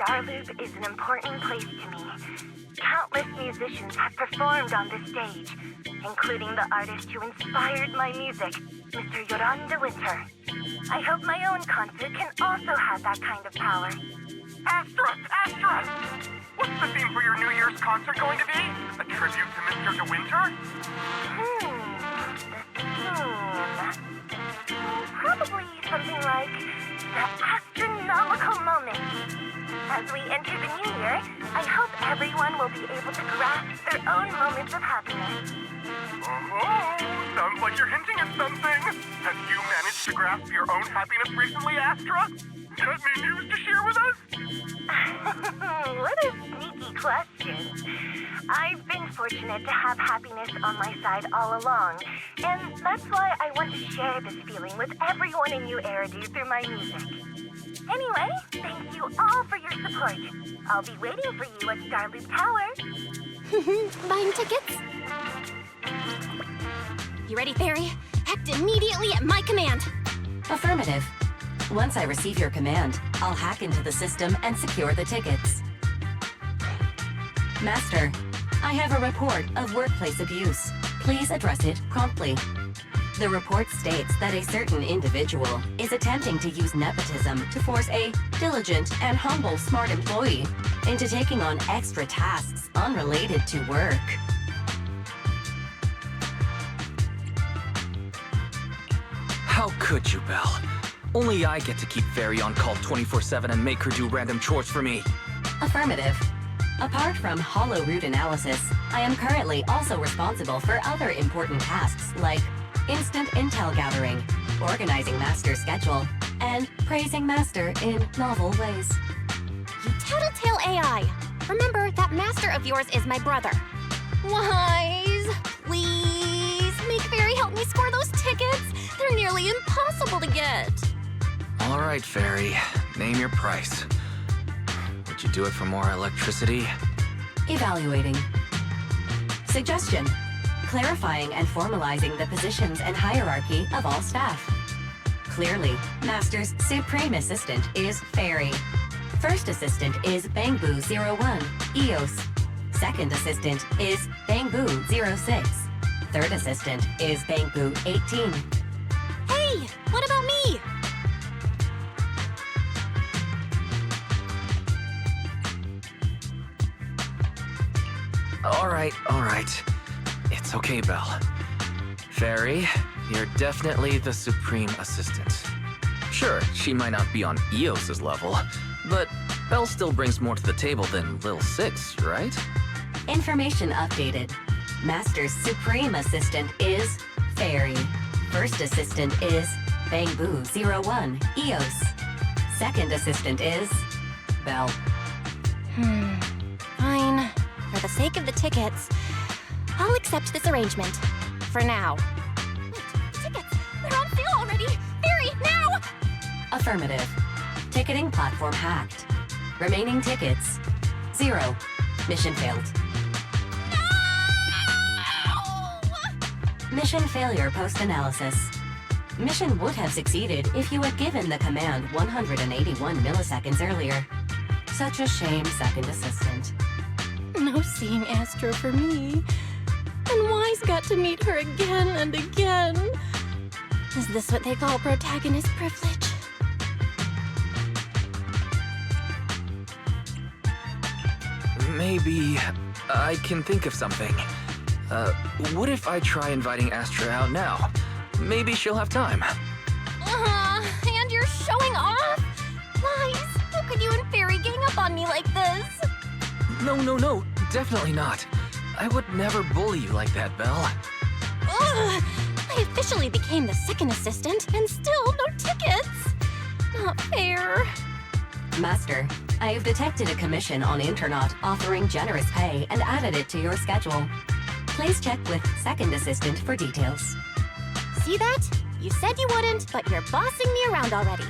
Starloop is an important place to me. Countless musicians have performed on this stage, including the artist who inspired my music, Mr. Yoran de Winter. I hope my own concert can also have that kind of power. Astra! Astra! What's the theme for your New Year's concert going to be? A tribute to Mr. De Winter? Probably something like the astronomical moment. As we enter the new year, I hope everyone will be able to grasp their own moments of happiness. Oh, sounds like you're hinting at something. Have you managed to grasp your own happiness recently, Astra? Got any news to share with us? What a sneaky question. I've been fortunate to have happiness on my side all along, and that's why I want to share this feeling with everyone in New Eridu through my music. Anyway, thank you all for your support. I'll be waiting for you at Starloop Tower. Buying tickets? You ready, Fairy? Act immediately at my command. Affirmative. Once I receive your command, I'll hack into the system and secure the tickets. Master, I have a report of workplace abuse. Please address it promptly. The report states that a certain individual is attempting to use nepotism to force a diligent and humble smart employee into taking on extra tasks unrelated to work. How could you, Belle? Only I get to keep Fairy on call 24/7 and make her do random chores for me. Affirmative. Apart from hollow root analysis, I am currently also responsible for other important tasks like instant intel gathering, organizing Master's schedule, and praising Master in novel ways. You tattletale AI. Remember, that Master of yours is my brother. Wise, please, make Fairy help me score those tickets. They're nearly impossible to get. All right, Fairy. Name your price. Would you do it for more electricity? Evaluating. Suggestion. Clarifying and formalizing the positions and hierarchy of all staff. Clearly, Master's supreme assistant is Fairy. First assistant is Bangbu 01, EOS. Second assistant is Bangbu 06. Third assistant is Bangbu 18. Hey, what about me? All right. It's okay, Belle. Fairy, you're definitely the supreme assistant. Sure, she might not be on EOS's level, but Belle still brings more to the table than Lil Six, right? Information updated. Master's supreme assistant is Fairy. First assistant is Bangbu 01, EOS. Second assistant is Belle. Fine. For the sake of the tickets, I'll accept this arrangement. For now. Wait, tickets! They're on sale already! Fairy, now! Affirmative. Ticketing platform hacked. Remaining tickets 0. Mission failed. No! Mission failure post-analysis. Mission would have succeeded if you had given the command 181 milliseconds earlier. Such a shame, second assistant. No seeing Astra for me. And Wise got to meet her again and again. Is this what they call protagonist privilege? Maybe I can think of something. What if I try inviting Astra out now? Maybe she'll have time. And you're showing off? Wise, how could you and Fairy gang up on me like this? No, definitely not. I would never bully you like that, Belle. Ugh! I officially became the second assistant, and still no tickets! Not fair. Master, I have detected a commission on Internet offering generous pay and added it to your schedule. Please check with second assistant for details. See that? You said you wouldn't, but you're bossing me around already.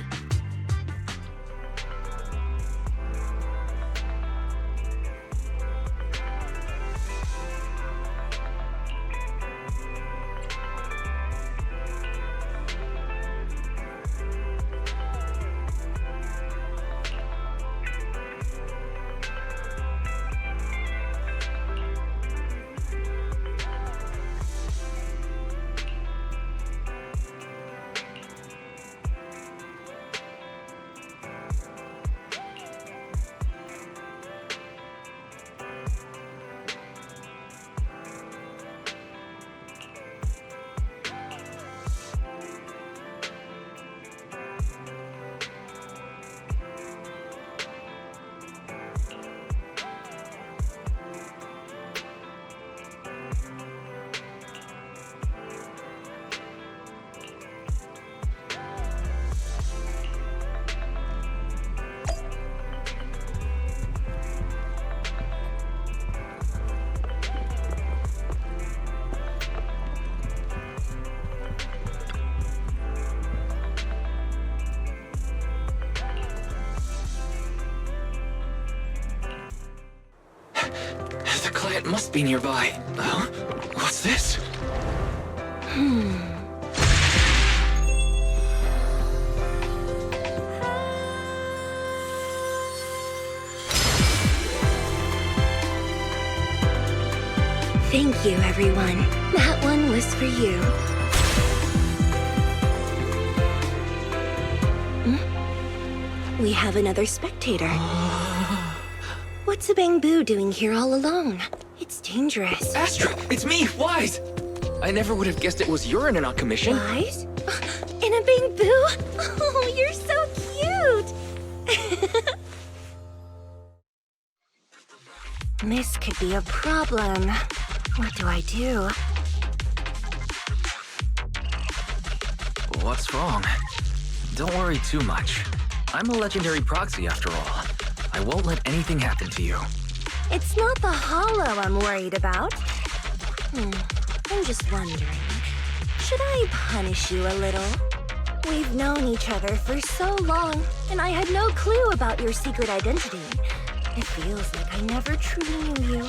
It must be nearby. What's this? Thank you, everyone. That one was for you. We have another spectator. What's a bamboo doing here all alone? It's dangerous. Astra, it's me, Wise! I never would have guessed it was urine on commission. Wise? In a bamboo? Oh, you're so cute! This could be a problem. What do I do? What's wrong? Don't worry too much. I'm a legendary proxy after all. I won't let anything happen to you. It's not the hollow I'm worried about. I'm just wondering, should I punish you a little? We've known each other for so long, and I had no clue about your secret identity. It feels like I never truly knew you.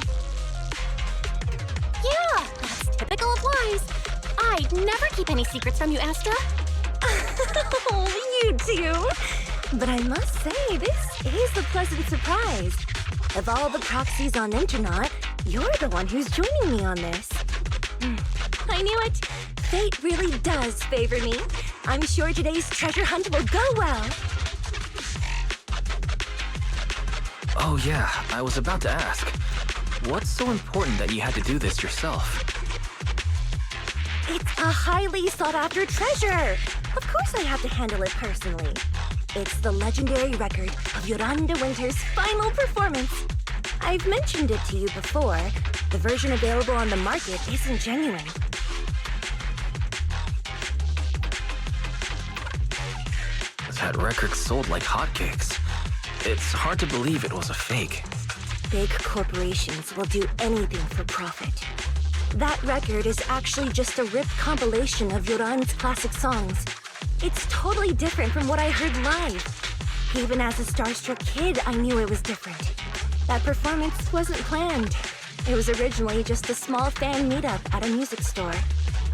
Yeah, that's typical of Wise. I'd never keep any secrets from you, Astra. Oh, you do. But I must say, this is a pleasant surprise. Of all the proxies on Internet, you're the one who's joining me on this. I knew it. Fate really does favor me. I'm sure today's treasure hunt will go well. Oh yeah, I was about to ask. What's so important that you had to do this yourself? It's a highly sought-after treasure. Of course I have to handle it personally. It's the legendary record of Yolanda Winter's final performance. I've mentioned it to you before. The version available on the market isn't genuine. That record sold like hotcakes. It's hard to believe it was a fake. Big corporations will do anything for profit. That record is actually just a ripped compilation of Yoran's classic songs. It's totally different from what I heard live. Even as a starstruck kid, I knew it was different. That performance wasn't planned. It was originally just a small fan meetup at a music store.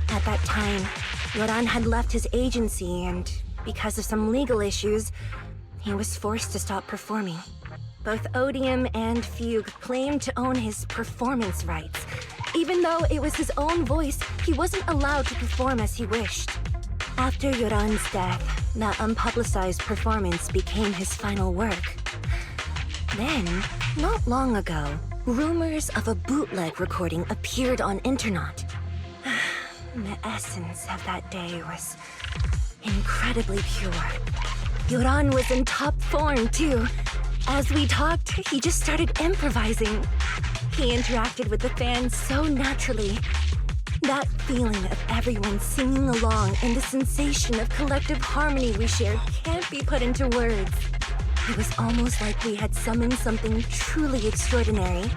At that time, Yoran had left his agency and, because of some legal issues, he was forced to stop performing. Both Odium and Fugue claimed to own his performance rights. Even though it was his own voice, he wasn't allowed to perform as he wished. After Yoran's death, that unpublicized performance became his final work. Then, not long ago, rumors of a bootleg recording appeared on Internet. The essence of that day was incredibly pure. Yoran was in top form, too. As we talked, he just started improvising. He interacted with the fans so naturally. That feeling of everyone singing along and the sensation of collective harmony we shared can't be put into words. It was almost like we had summoned something truly extraordinary.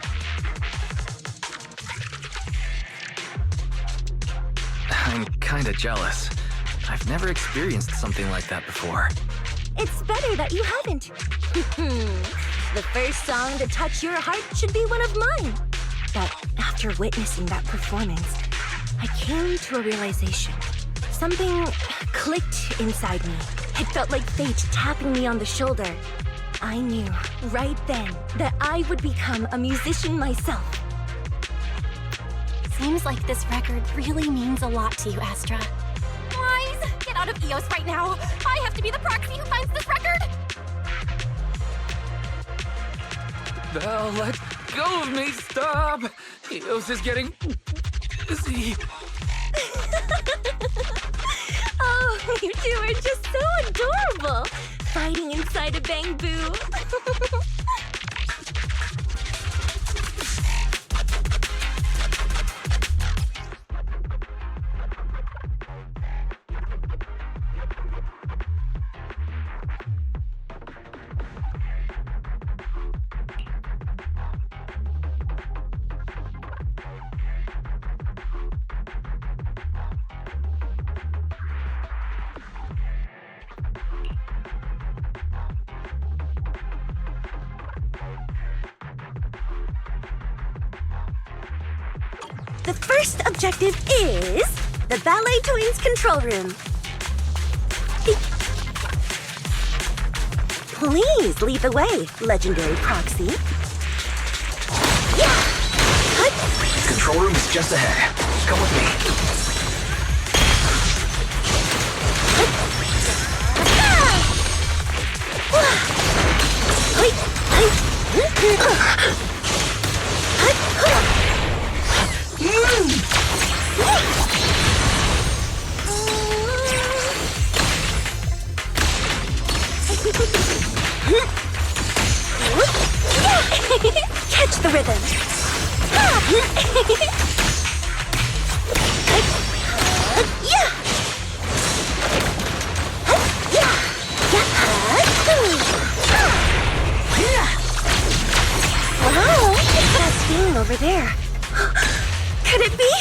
I'm kinda jealous. I've never experienced something like that before. It's better that you haven't. The first song to touch your heart should be one of mine. But after witnessing that performance, I came to a realization. Something clicked inside me. It felt like fate tapping me on the shoulder. I knew right then that I would become a musician myself. Seems like this record really means a lot to you, Astra. Wise, get out of EOS right now. I have to be the proxy who finds this record. Belle, let go of me, stop! EOS is getting busy. Oh, you two are just so adorable. Fighting inside a bamboo. The first objective is the Ballet Twins control room. Please lead the way, legendary proxy. Yeah! Control room is just ahead. Come with me. Catch the rhythm. Wow, what's that feeling over there? Could it be?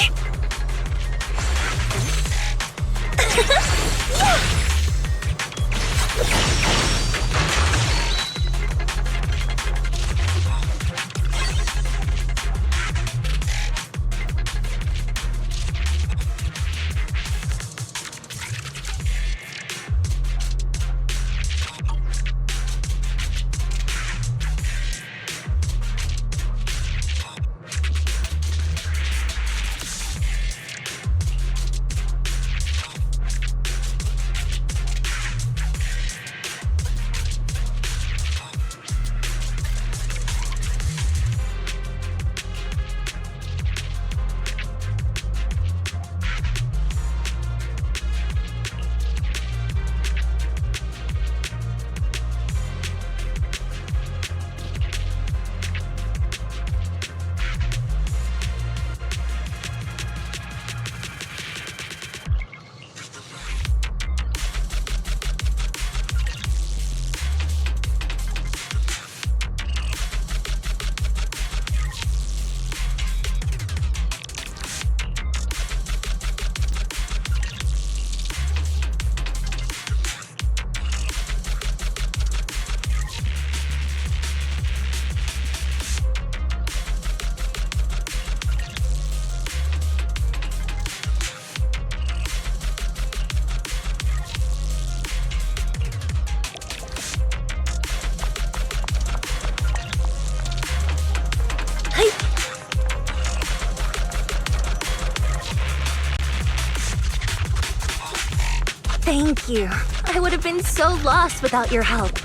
Thank you. I would have been so lost without your help.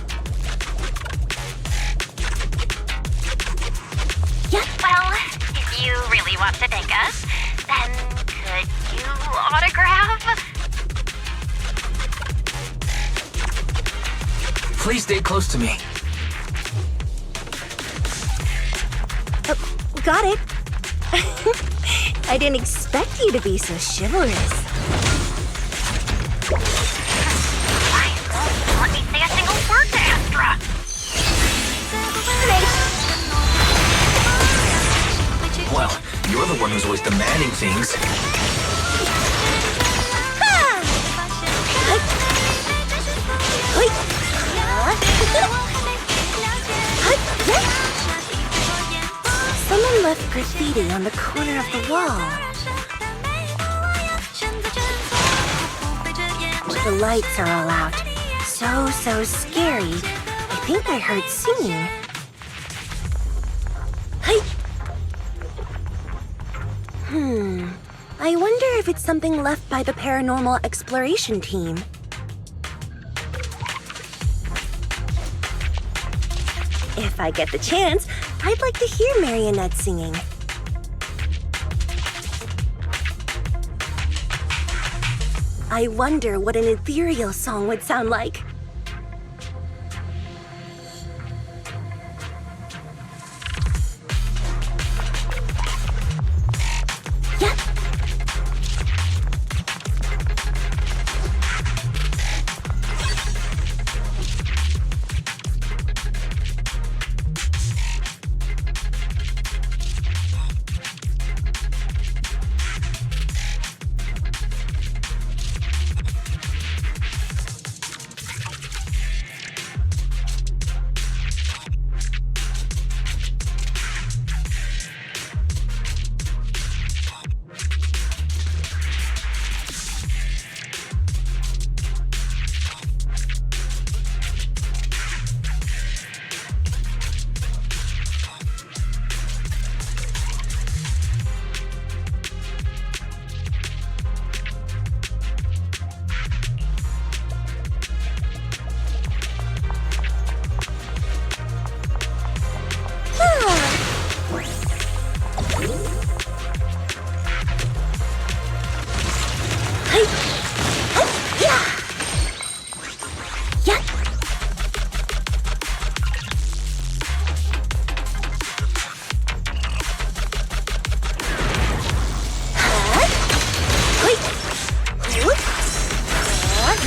Yeah. Well, if you really want to thank us, then could you autograph? Please stay close to me. Got it. I didn't expect you to be so chivalrous. Let me say a single word to Astra. Well, you're the one who's always demanding things. Someone left graffiti on the corner of the wall. The lights are all out. So scary. I think I heard singing. Hey! I wonder if it's something left by the paranormal exploration team. If I get the chance, I'd like to hear Marionette singing. I wonder what an ethereal song would sound like. Yeah.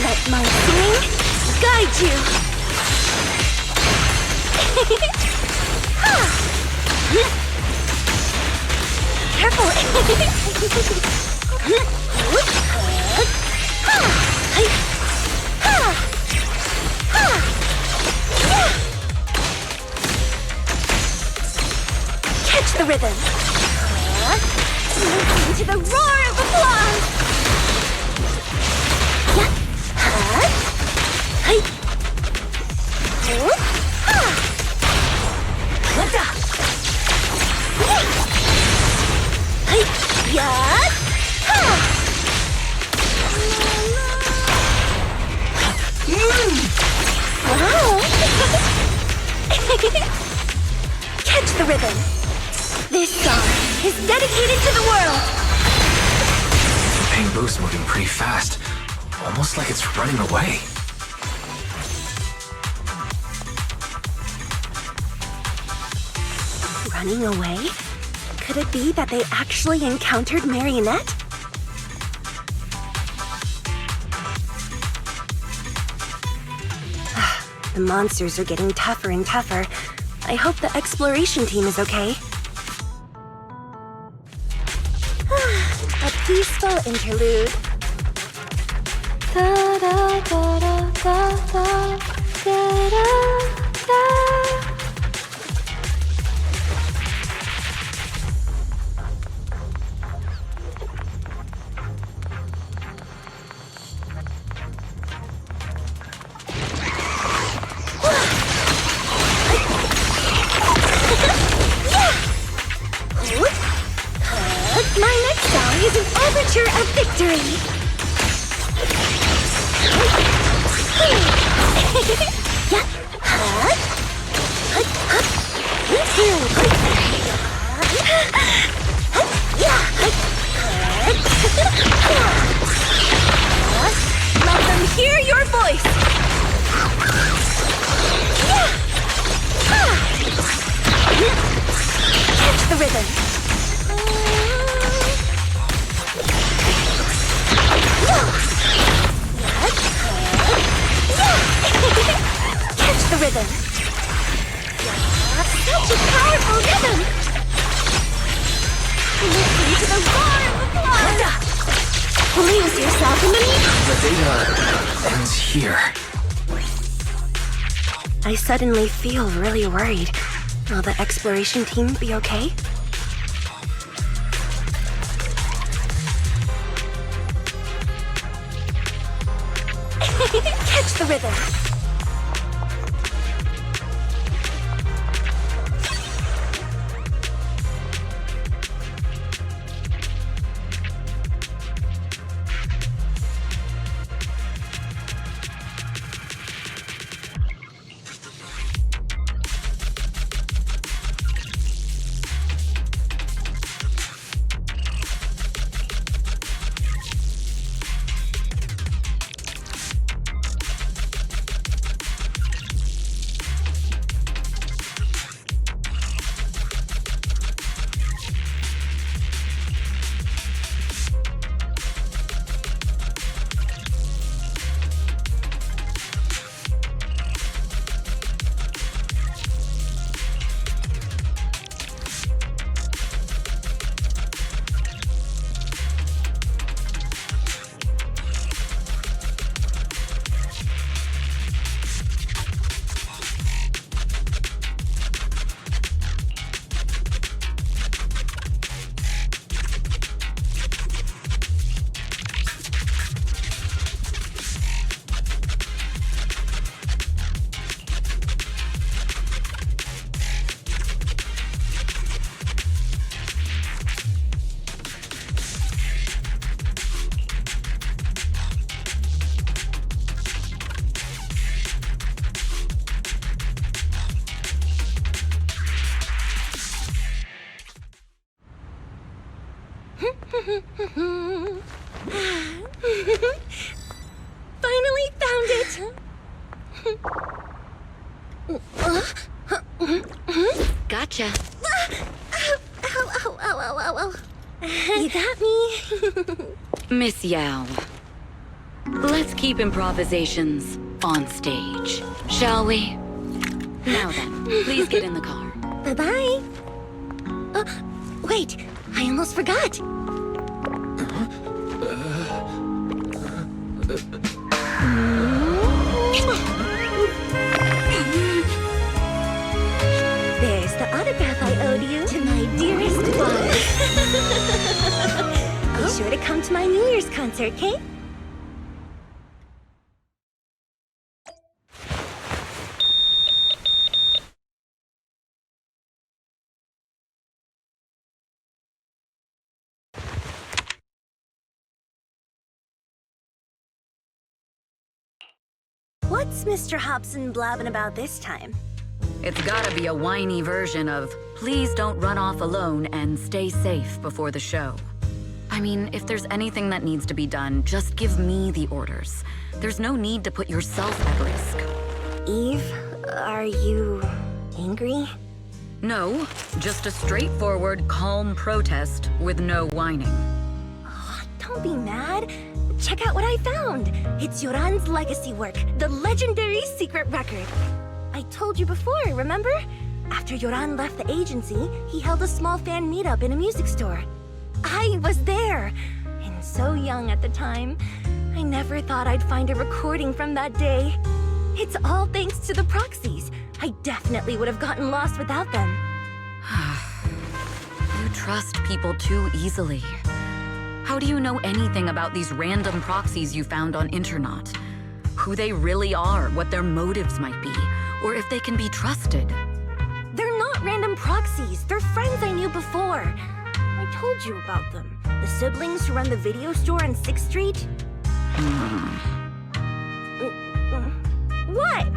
Let my singing guide you. Careful. Catch the rhythm. Listen to the roar of applause. Catch the rhythm. This song is dedicated to the world. The pain boost's moving pretty fast. Almost like it's running away. Running away? Could it be that they actually encountered Marionette? The monsters are getting tougher and tougher. I hope the exploration team is okay. A peaceful interlude. Da da da da da da da da. My next song is an overture of victory. Let them hear your voice. Catch the rhythm. Catch the rhythm. Such a powerful rhythm. Listen to the roar of applause. Lose yourself in the music. The data ends here. I suddenly feel really worried. Will the exploration team be okay? Catch the rhythm. Finally found it! Gotcha. Ow. You got me. Miss Yao, let's keep improvisations on stage, shall we? Now then, please get in the car. Bye-bye. Wait, I almost forgot. There's the autograph I owed you to my dearest father. Be sure to come to my New Year's concert, Kate? What's Mr. Hobson blabbing about this time? It's gotta be a whiny version of, please don't run off alone and stay safe before the show. I mean, if there's anything that needs to be done, just give me the orders. There's no need to put yourself at risk. Eve, are you angry? No, just a straightforward, calm protest with no whining. Oh, don't be mad. Check out what I found. It's Yoran's legacy work, the legendary secret record. I told you before, remember? After Yoran left the agency, he held a small fan meetup in a music store. I was there, and so young at the time. I never thought I'd find a recording from that day. It's all thanks to the proxies. I definitely would have gotten lost without them. You trust people too easily. How do you know anything about these random proxies you found on Internet? Who they really are, what their motives might be, or if they can be trusted? They're not random proxies. They're friends I knew before. I told you about them. The siblings who run the video store on 6th Street. What?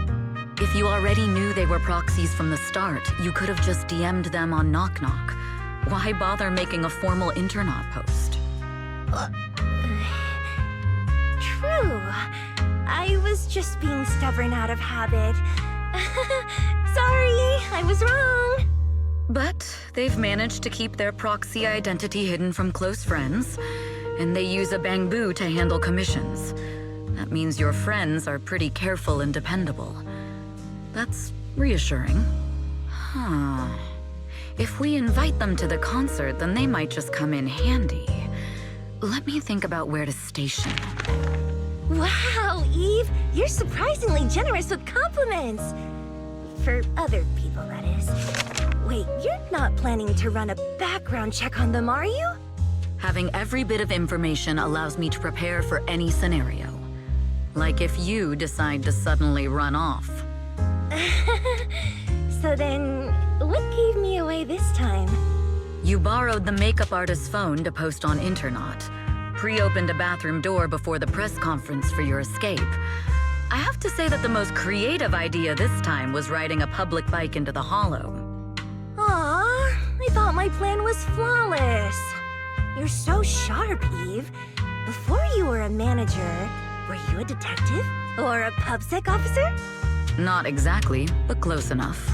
If you already knew they were proxies from the start, you could have just DM'd them on Knock Knock. Why bother making a formal Internet post? True. I was just being stubborn out of habit. Sorry, I was wrong. But they've managed to keep their proxy identity hidden from close friends, and they use a bamboo to handle commissions. That means your friends are pretty careful and dependable. That's reassuring. Huh. If we invite them to the concert, then they might just come in handy. Let me think about where to station them. Wow, Eve, you're surprisingly generous with compliments. For other people, that is. Wait, you're not planning to run a background check on them, are you? Having every bit of information allows me to prepare for any scenario. Like if you decide to suddenly run off. So then, what gave me away this time? You borrowed the makeup artist's phone to post on Internet, pre-opened a bathroom door before the press conference for your escape. I have to say that the most creative idea this time was riding a public bike into the hollow. Aw, I thought my plan was flawless. You're so sharp, Eve. Before you were a manager, were you a detective? Or a PubSec officer? Not exactly, but close enough.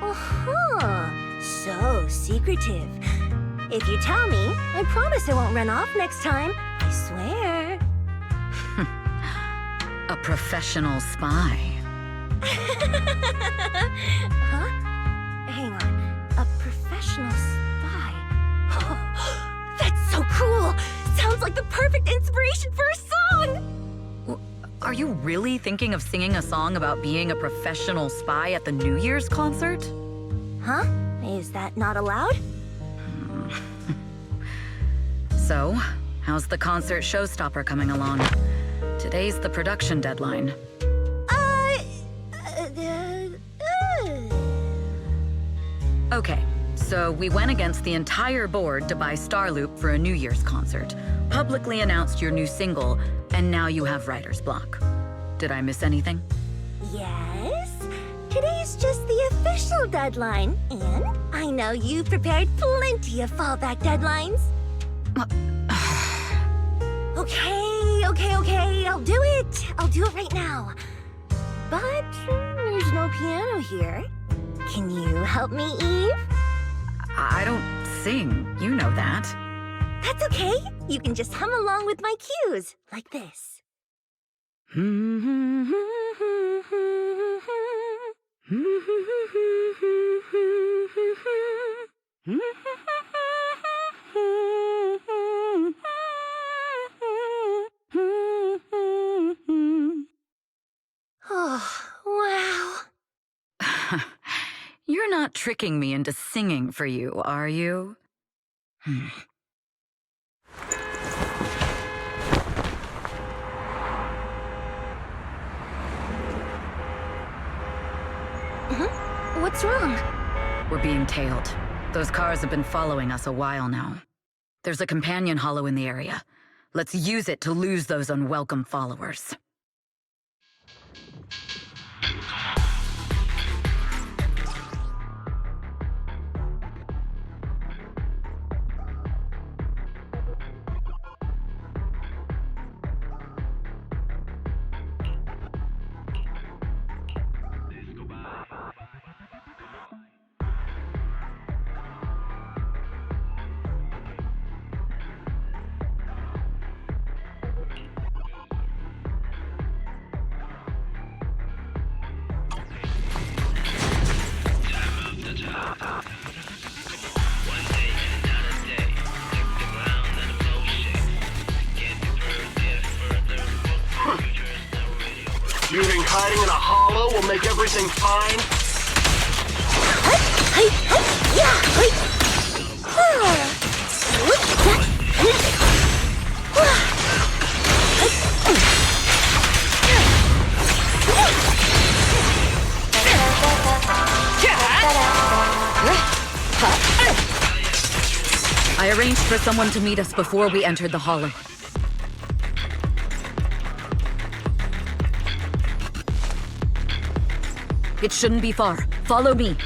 Uh-huh. So secretive. If you tell me, I promise I won't run off next time. I swear. A professional spy. Huh? Hang on. A professional spy. That's so cool! Sounds like the perfect inspiration for a song! Are you really thinking of singing a song about being a professional spy at the New Year's concert? Huh? Is that not allowed? So, how's the concert showstopper coming along? Today's the production deadline. Okay, so we went against the entire board to buy Starloop for a New Year's concert, publicly announced your new single, and now you have writer's block. Did I miss anything? Yes. Today's just the official deadline, and I know you've prepared plenty of fallback deadlines. Okay, Okay, I'll do it. I'll do it right now. But there's no piano here. Can you help me, Eve? I don't sing. You know that. That's okay. You can just hum along with my cues, like this. Oh, wow. You're not tricking me into singing for you, are you? What's wrong? We're being tailed. Those cars have been following us a while now. There's a companion hollow in the area. Let's use it to lose those unwelcome followers. You think hiding in a hollow will make everything fine? I arranged for someone to meet us before we entered the hollow. It shouldn't be far. Follow me.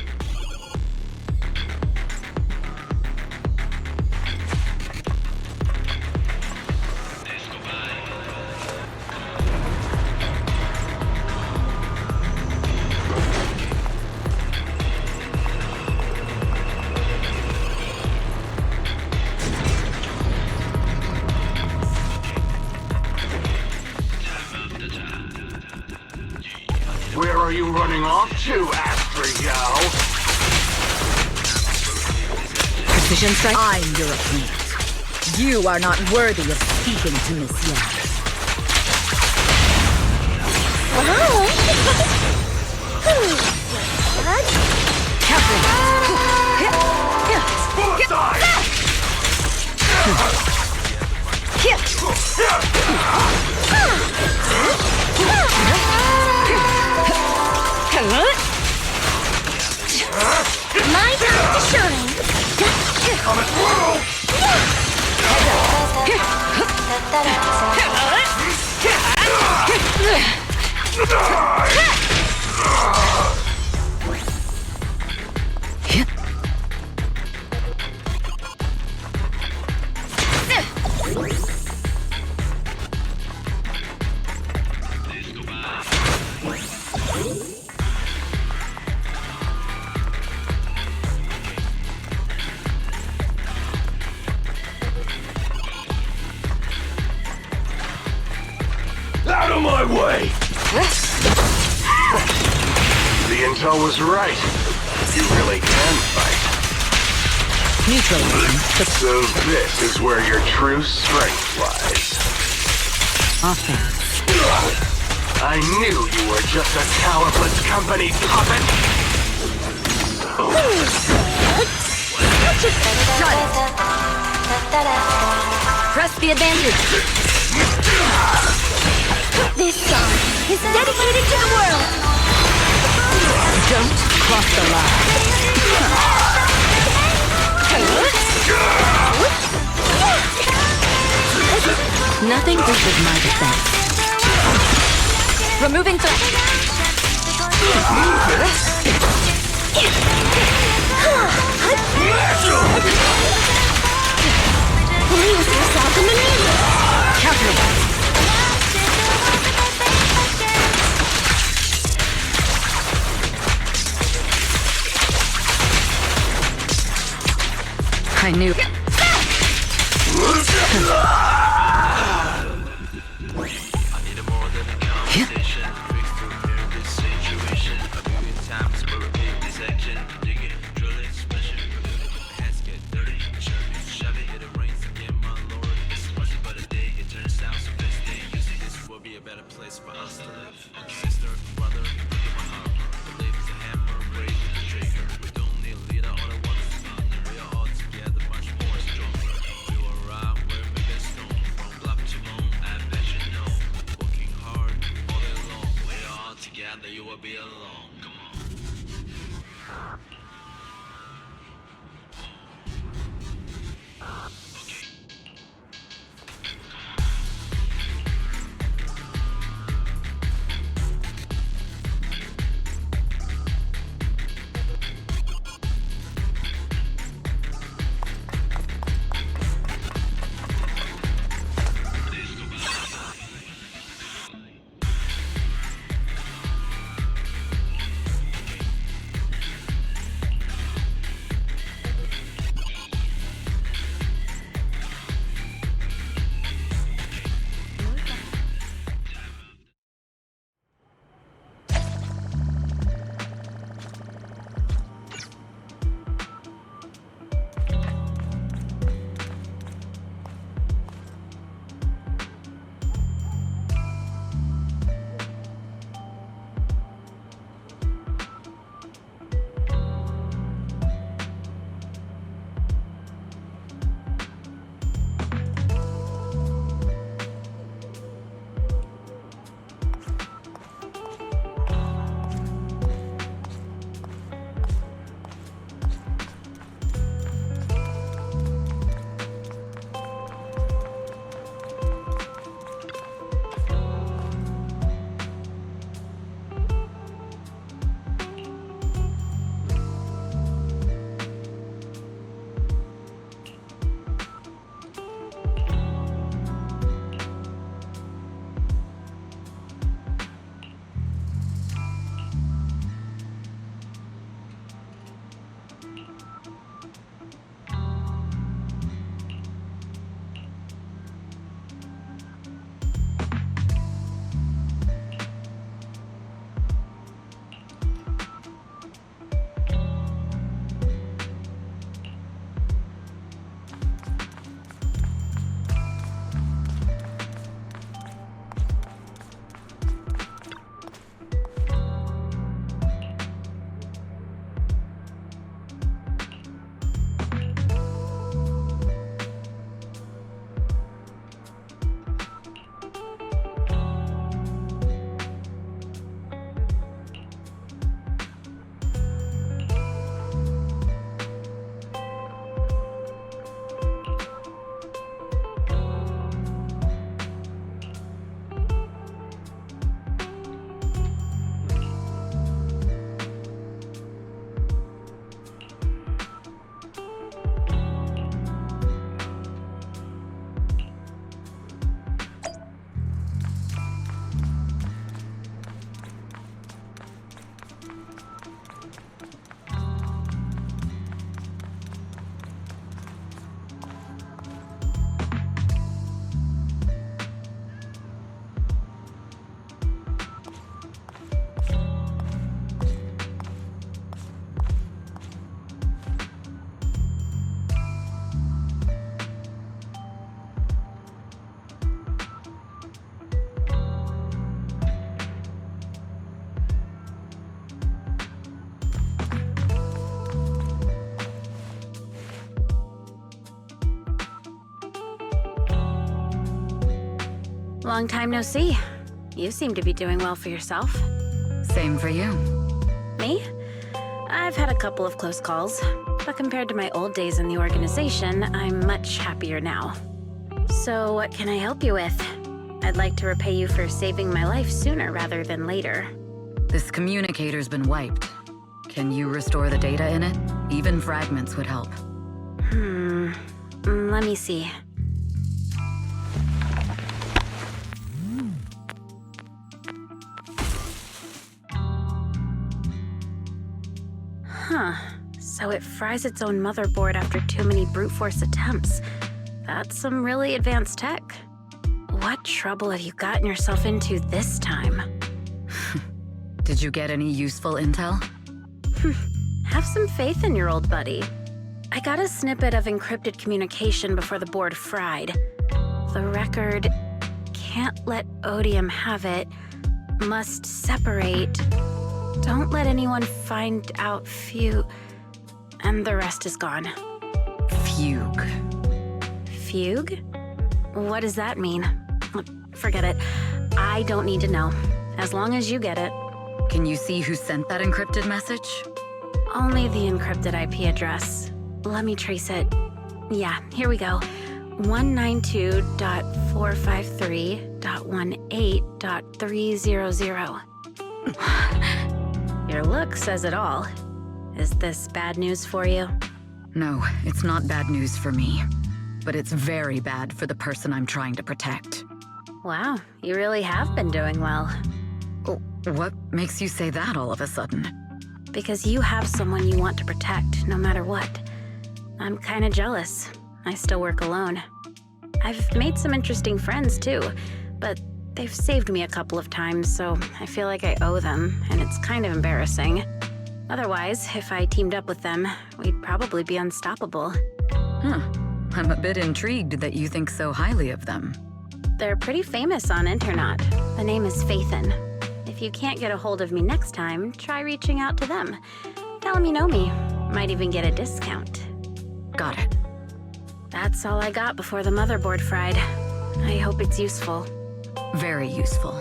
Where are you running off to, Astra Yao? Precision strike? I'm your opponent. You are not worthy of speaking to Miss Yao. Wow! My time to shine! Coming through! Out of my way! The intel was right. You really can fight. Neutralizing. So this is where your true strength lies. Offense. I knew you were just a calibrate company puppet. Shut it. Press the advantage. This song is dedicated to the world! Don't cross the line. Nothing reaches my defense. Removing threat. Please yourself in the name! Counter. will be along. Come on. Okay. Long time no see. You seem to be doing well for yourself. Same for you. Me? I've had a couple of close calls, but compared to my old days in the organization, I'm much happier now. So what can I help you with? I'd like to repay you for saving my life sooner rather than later. This communicator's been wiped. Can you restore the data in it? Even fragments would help. Let me see. Huh. So it fries its own motherboard after too many brute force attempts. That's some really advanced tech. What trouble have you gotten yourself into this time? Did you get any useful intel? Have some faith in your old buddy. I got a snippet of encrypted communication before the board fried. The record, can't let Odium have it, must separate, don't let anyone find out and the rest is gone. Fugue. Fugue? What does that mean? Forget it. I don't need to know. As long as you get it. Can you see who sent that encrypted message? Only the encrypted IP address. Let me trace it. Yeah, here we go. 192.453.18.300. Your look says it all. Is this bad news for you? No, it's not bad news for me. But it's very bad for the person I'm trying to protect. Wow, you really have been doing well. Oh, what makes you say that all of a sudden? Because you have someone you want to protect, no matter what. I'm kinda jealous. I still work alone. I've made some interesting friends too, but they've saved me a couple of times, so I feel like I owe them, and it's kind of embarrassing. Otherwise, if I teamed up with them, we'd probably be unstoppable. Huh. I'm a bit intrigued that you think so highly of them. They're pretty famous on Internet. The name is Faithin. If you can't get a hold of me next time, try reaching out to them. Tell them you know me. Might even get a discount. Got it. That's all I got before the motherboard fried. I hope it's useful. Very useful.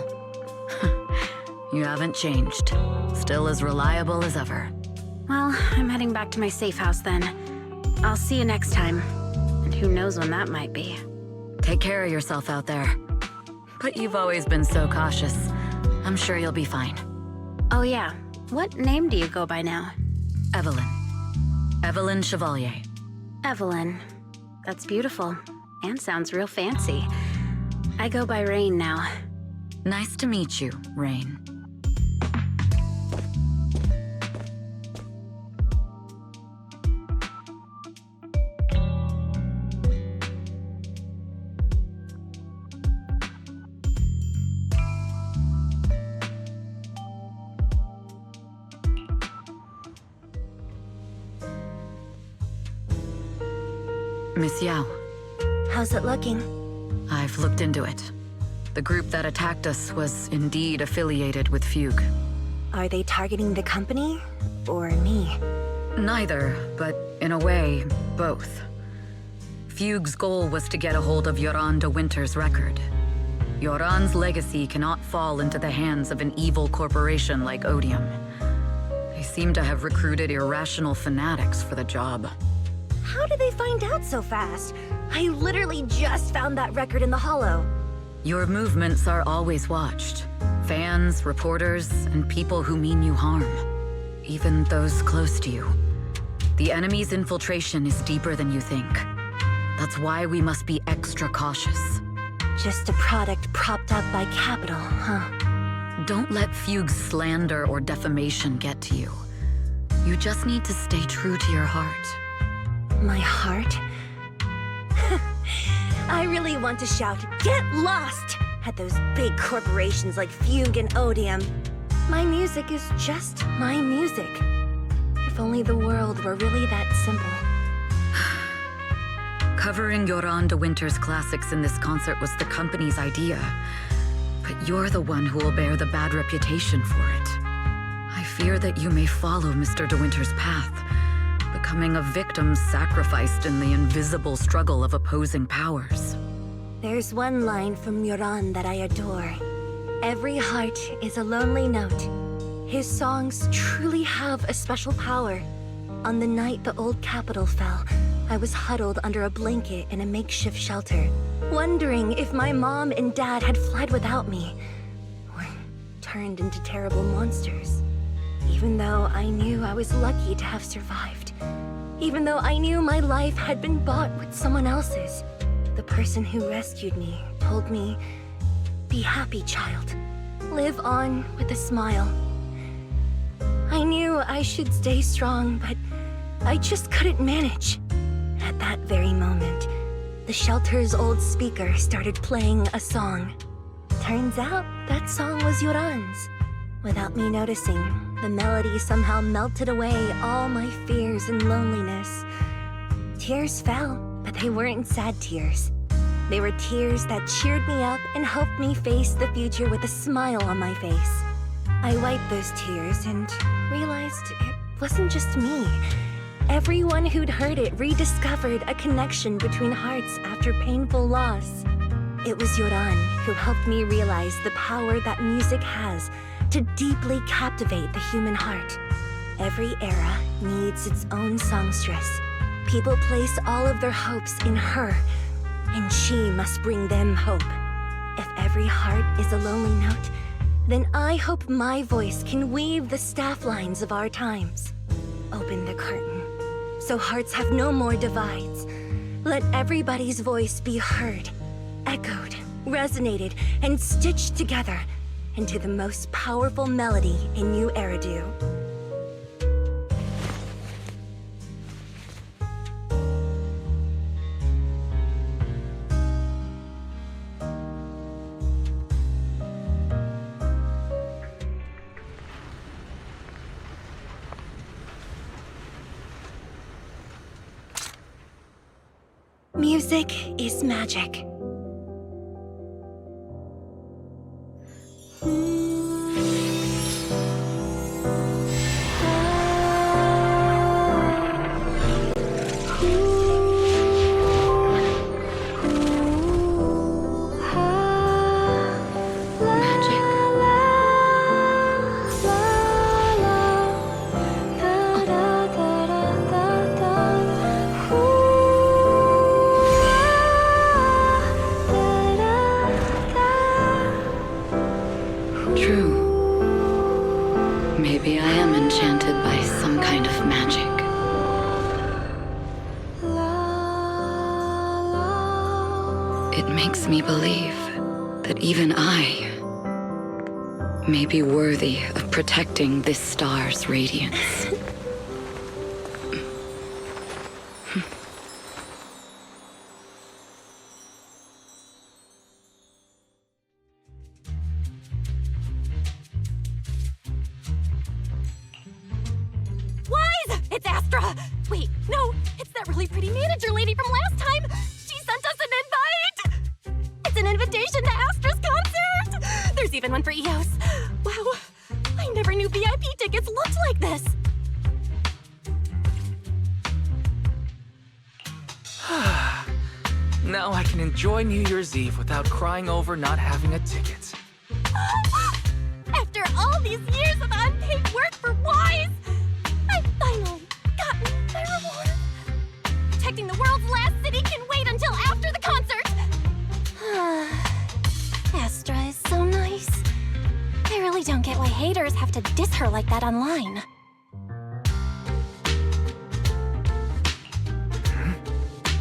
You haven't changed. Still as reliable as ever. Well, I'm heading back to my safe house then. I'll see you next time. And who knows when that might be. Take care of yourself out there. But you've always been so cautious. I'm sure you'll be fine. Oh yeah, what name do you go by now? Evelyn. Evelyn Chevalier. Evelyn. That's beautiful. And sounds real fancy. I go by Rain now. Nice to meet you, Rain. Miss Yao. How's it looking? I've looked into it. The group that attacked us was indeed affiliated with Fugue. Are they targeting the company or me? Neither, but in a way, both. Fugue's goal was to get a hold of Yoran de Winter's record. Yoran's legacy cannot fall into the hands of an evil corporation like Odium. They seem to have recruited irrational fanatics for the job. How did they find out so fast? I literally just found that record in the hollow. Your movements are always watched. Fans, reporters, and people who mean you harm. Even those close to you. The enemy's infiltration is deeper than you think. That's why we must be extra cautious. Just a product propped up by capital, huh? Don't let Fugue's slander or defamation get to you. You just need to stay true to your heart. My heart? I really want to shout, "Get lost!" at those big corporations like Fugue and Odium. My music is just my music. If only the world were really that simple. Covering Yoran de Winter's classics in this concert was the company's idea. But you're the one who will bear the bad reputation for it. I fear that you may follow Mr. de Winter's path, becoming a victim sacrificed in the invisible struggle of opposing powers. There's one line from Yoran that I adore. Every heart is a lonely note. His songs truly have a special power. On the night the old capital fell, I was huddled under a blanket in a makeshift shelter, wondering if my mom and dad had fled without me, or turned into terrible monsters. Even though I knew I was lucky to have survived. Even though I knew my life had been bought with someone else's. The person who rescued me told me, "Be happy, child. Live on with a smile." I knew I should stay strong, but I just couldn't manage. At that very moment, the shelter's old speaker started playing a song. Turns out that song was Yoran's. Without me noticing, the melody somehow melted away all my fears and loneliness. Tears fell, but they weren't sad tears. They were tears that cheered me up and helped me face the future with a smile on my face. I wiped those tears and realized it wasn't just me. Everyone who'd heard it rediscovered a connection between hearts after painful loss. It was Yoran who helped me realize the power that music has to deeply captivate the human heart. Every era needs its own songstress. People place all of their hopes in her, and she must bring them hope. If every heart is a lonely note, then I hope my voice can weave the staff lines of our times. Open the curtain, so hearts have no more divides. Let everybody's voice be heard, echoed, resonated, and stitched together into the most powerful melody in New Eridu. Music is magic. Maybe I am enchanted by some kind of magic. It makes me believe that even I may be worthy of protecting this star's radiance. It's Astra! Wait, no, it's that really pretty manager lady from last time! She sent us an invite! It's an invitation to Astra's concert! There's even one for EOS. Wow, I never knew VIP tickets looked like this! Now I can enjoy New Year's Eve without crying over not having a ticket. After all these years of unpaid work for Wise, I've finally gotten my reward. Protecting the world's last city can wait until after the concert. Astra is so nice. I really don't get why haters have to diss her like that online.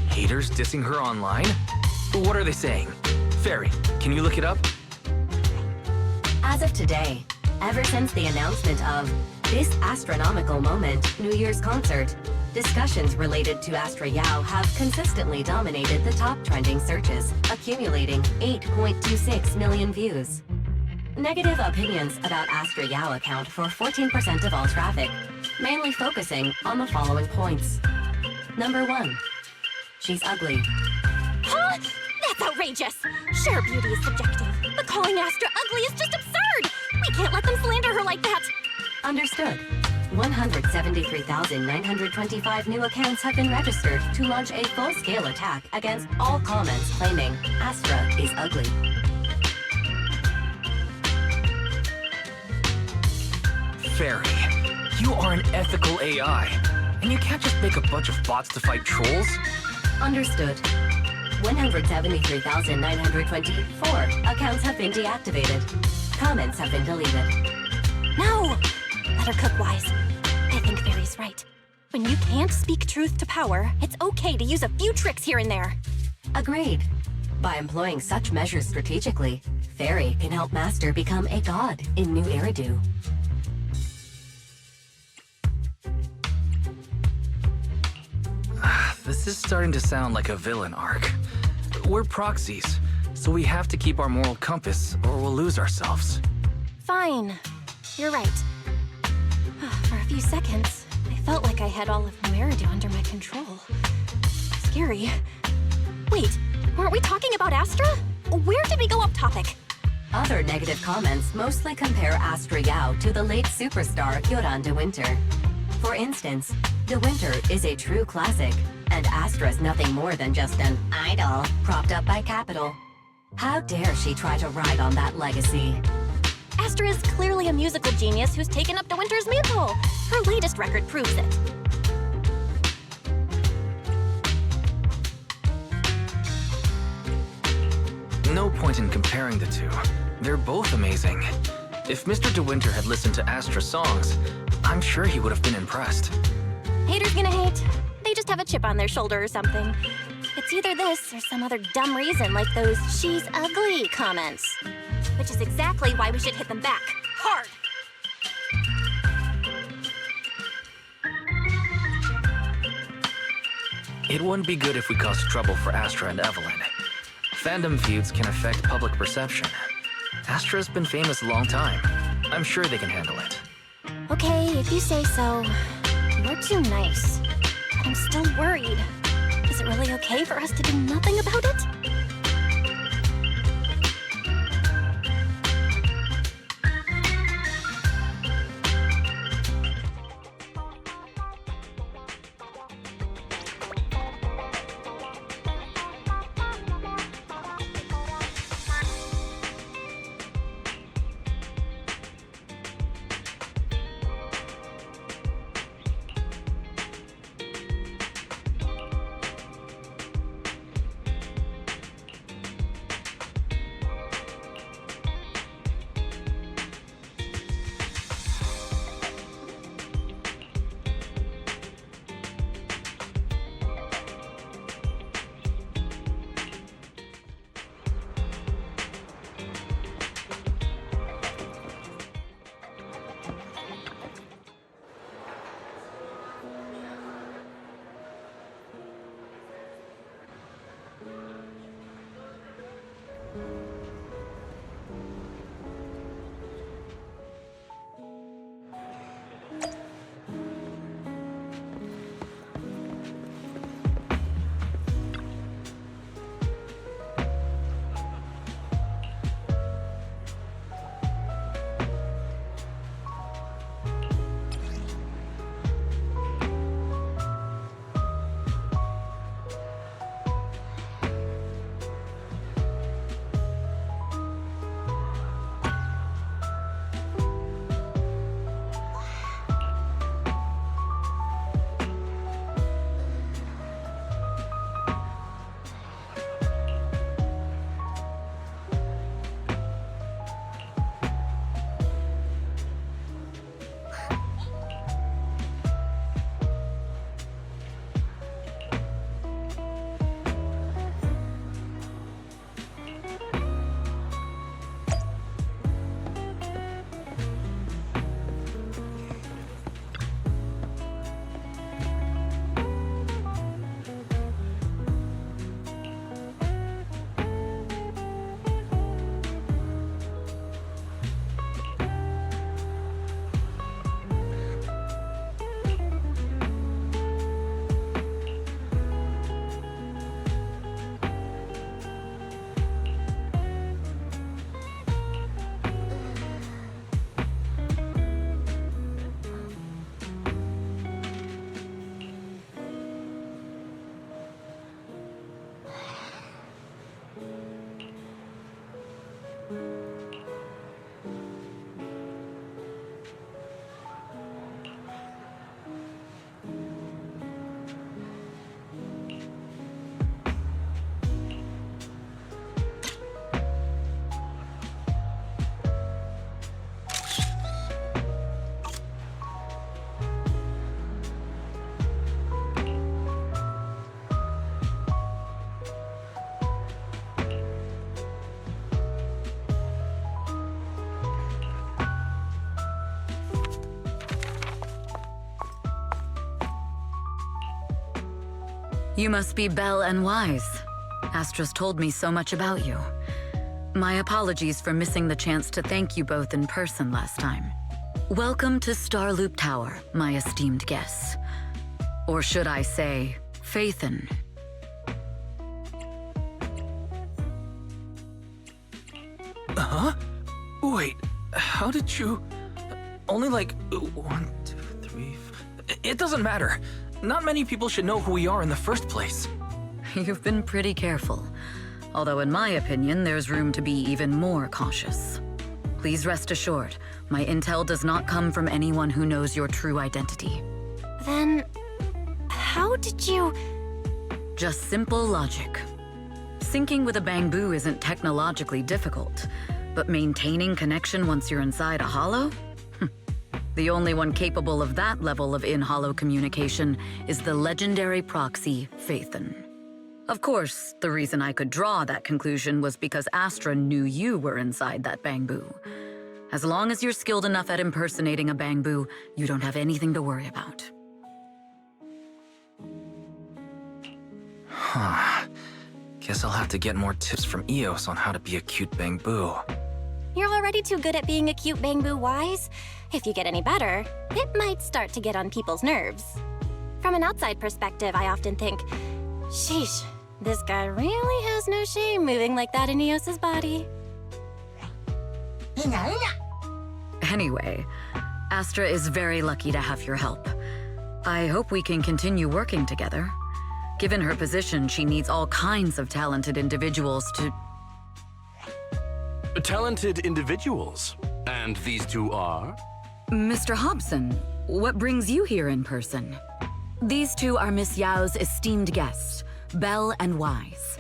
Haters dissing her online? What are they saying? Fairy, can you look it up? As of today, ever since the announcement of this astronomical moment, New Year's concert, discussions related to Astra Yao have consistently dominated the top trending searches, accumulating 8.26 million views. Negative opinions about Astra Yao account for 14% of all traffic, mainly focusing on the following points. Number 1. She's ugly. Huh? That's outrageous! Sure, beauty is subjective, but calling Astra ugly is just absurd! We can't let them slander her like that! Understood. 173,925 new accounts have been registered to launch a full-scale attack against all comments claiming Astra is ugly. Fairy, you are an ethical AI, and you can't just make a bunch of bots to fight trolls. Understood. 173,924 accounts have been deactivated. Comments have been deleted. No! Let her cook Wise. I think Fairy's right. When you can't speak truth to power, it's okay to use a few tricks here and there. Agreed. By employing such measures strategically, Fairy can help Master become a god in New Eridu. This is starting to sound like a villain arc. We're proxies, so we have to keep our moral compass or we'll lose ourselves. Fine. You're right. For a few seconds, I felt like I had all of New Eridu under my control. Scary. Wait, weren't we talking about Astra? Where did we go off topic? Other negative comments mostly compare Astra Yao to the late superstar Kyoran de Winter. For instance, De Winter is a true classic, and Astra's nothing more than just an idol propped up by capital. How dare she try to ride on that legacy? Astra is clearly a musical genius who's taken up De Winter's mantle. Her latest record proves it. No point in comparing the two. They're both amazing. If Mr. De Winter had listened to Astra's songs, I'm sure he would have been impressed. Haters gonna hate. They just have a chip on their shoulder or something. It's either this or some other dumb reason like those "she's ugly" comments. Which is exactly why we should hit them back. Hard! It wouldn't be good if we caused trouble for Astra and Evelyn. Fandom feuds can affect public perception. Astra's been famous a long time. I'm sure they can handle it. Okay, if you say so. You're too nice. But I'm still worried. Is it really okay for us to do nothing about it? You must be Belle and Wise. Astra's told me so much about you. My apologies for missing the chance to thank you both in person last time. Welcome to Starloop Tower, my esteemed guests. Or should I say, Faithin. Huh? Wait, how did you... Only like 1, 2, 3... It doesn't matter. Not many people should know who we are in the first place. You've been pretty careful. Although in my opinion, there's room to be even more cautious. Please rest assured, my intel does not come from anyone who knows your true identity. Then, how did you... Just simple logic. Syncing with a bamboo isn't technologically difficult, but maintaining connection once you're inside a hollow? The only one capable of that level of in-hollow communication is the legendary proxy, Phaethon. Of course, the reason I could draw that conclusion was because Astra knew you were inside that bamboo. As long as you're skilled enough at impersonating a bamboo, you don't have anything to worry about. Huh. Guess I'll have to get more tips from Eos on how to be a cute bamboo. You're already too good at being a cute bamboo, Wise. If you get any better, it might start to get on people's nerves. From an outside perspective, I often think, sheesh, this guy really has no shame moving like that in Eos's body. Anyway, Astra is very lucky to have your help. I hope we can continue working together. Given her position, she needs all kinds of talented individuals to... Talented individuals? And these two are? Mr. Hobson, what brings you here in person? These two are Miss Yao's esteemed guests, Belle and Wise.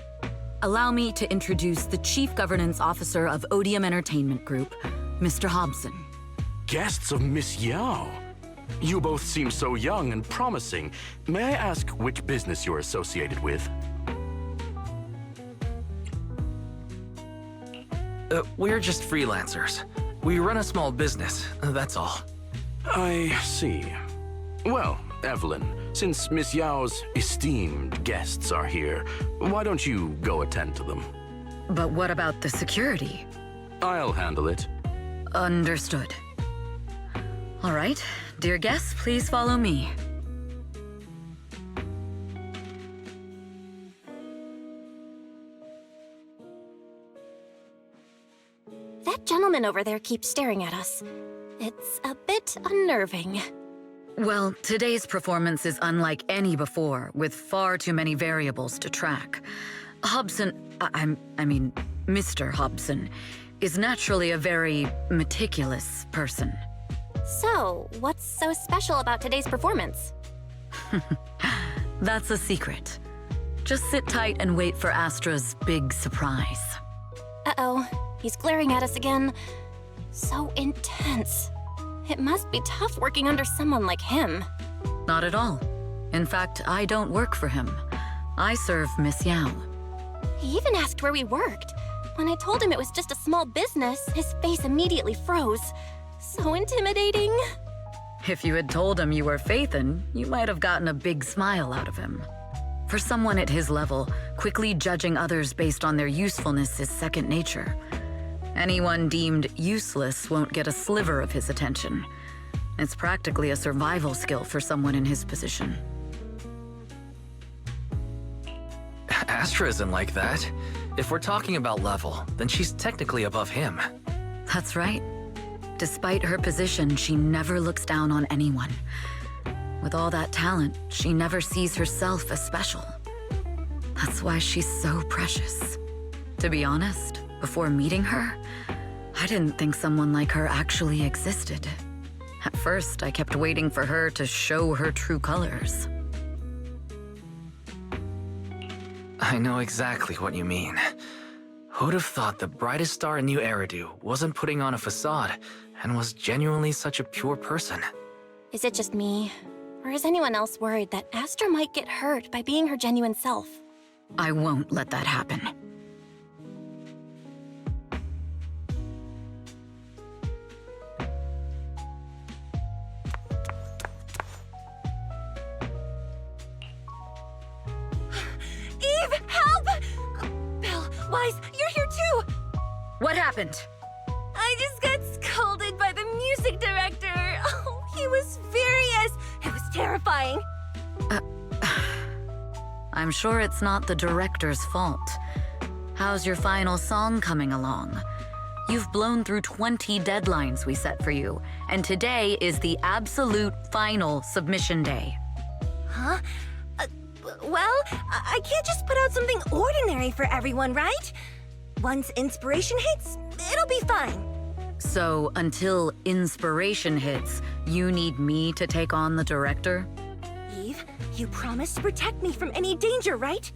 Allow me to introduce the Chief Governance Officer of Odium Entertainment Group, Mr. Hobson. Guests of Miss Yao? You both seem so young and promising. May I ask which business you're associated with? We're just freelancers. We run a small business, that's all. I see. Well, Evelyn, since Miss Yao's esteemed guests are here, why don't you go attend to them? But what about the security? I'll handle it. Understood. All right, dear guests, please follow me. That gentleman over there keeps staring at us. It's a bit unnerving. Well, today's performance is unlike any before, with far too many variables to track. Hobson, I mean, Mr. Hobson, is naturally a very meticulous person. So, what's so special about today's performance? That's a secret. Just sit tight and wait for Astra's big surprise. Uh-oh, he's glaring at us again. So intense. It must be tough working under someone like him. Not at all. In fact, I don't work for him. I serve Miss Yao. He even asked where we worked. When I told him it was just a small business, his face immediately froze. So intimidating. If you had told him you were Phaethon, you might have gotten a big smile out of him. For someone at his level, quickly judging others based on their usefulness is second nature. Anyone deemed useless won't get a sliver of his attention. It's practically a survival skill for someone in his position. Astra isn't like that. If we're talking about level, then she's technically above him. That's right. Despite her position, she never looks down on anyone. With all that talent, she never sees herself as special. That's why she's so precious. To be honest, before meeting her, I didn't think someone like her actually existed. At first, I kept waiting for her to show her true colors. I know exactly what you mean. Who'd have thought the brightest star in New Eridu wasn't putting on a facade and was genuinely such a pure person? Is it just me? Or is anyone else worried that Astra might get hurt by being her genuine self? I won't let that happen. Eve, help! Belle, Wise, you're here too! What happened? I just got scolded by the music director. Oh, he was furious. It was terrifying. I'm sure it's not the director's fault. How's your final song coming along? You've blown through 20 deadlines we set for you, and today is the absolute final submission day. Huh? Well, I can't just put out something ordinary for everyone, right? Once inspiration hits, it'll be fine. So, until inspiration hits, you need me to take on the director? Eve, you promised to protect me from any danger, right?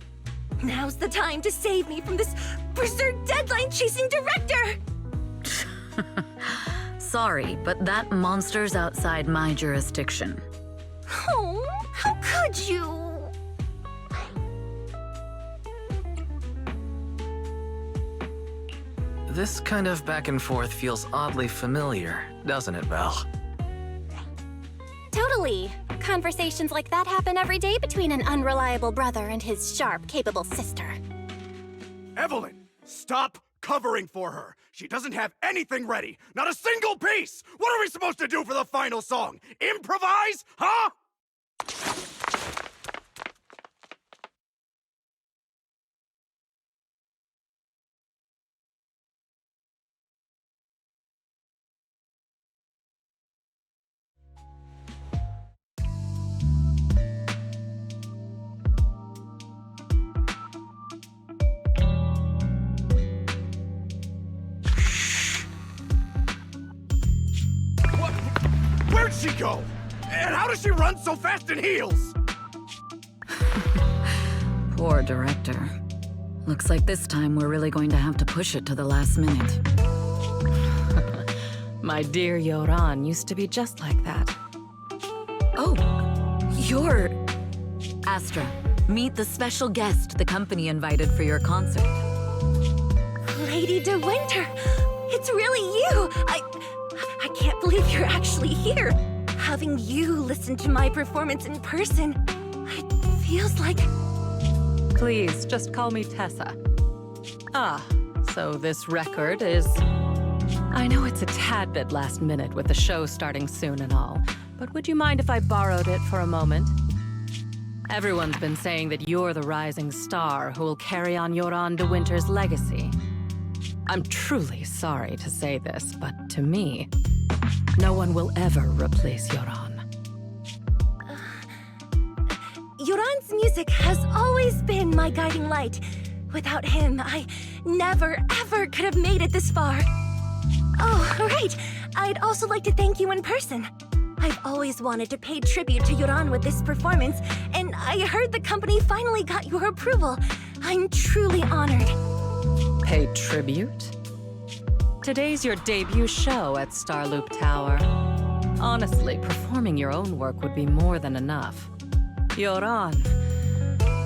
Now's the time to save me from this berserk deadline-chasing director! Sorry, but that monster's outside my jurisdiction. Oh, how could you? This kind of back and forth feels oddly familiar, doesn't it, Belle? Totally. Conversations like that happen every day between an unreliable brother and his sharp, capable sister. Evelyn, stop covering for her. She doesn't have anything ready. Not a single piece. What are we supposed to do for the final song? Improvise? Huh? Where'd she go? And how does she run so fast in heels? Poor director. Looks like this time we're really going to have to push it to the last minute. My dear Yoran used to be just like that. Oh, you're... Astra, meet the special guest the company invited for your concert. Lady De Winter, it's really you! I can't believe you're actually here. Having you listen to my performance in person, it feels like... Please, just call me Tessa. Ah, so this record is... I know it's a tad bit last minute with the show starting soon and all, but would you mind if I borrowed it for a moment? Everyone's been saying that you're the rising star who will carry on Yoran De Winter's legacy. I'm truly sorry to say this, but to me, no one will ever replace Yoran. Yoran's music has always been my guiding light. Without him, I never, ever could have made it this far. Oh, right. I'd also like to thank you in person. I've always wanted to pay tribute to Yoran with this performance, and I heard the company finally got your approval. I'm truly honored. Pay tribute? Today's your debut show at Starloop Tower. Honestly, performing your own work would be more than enough. Yoran,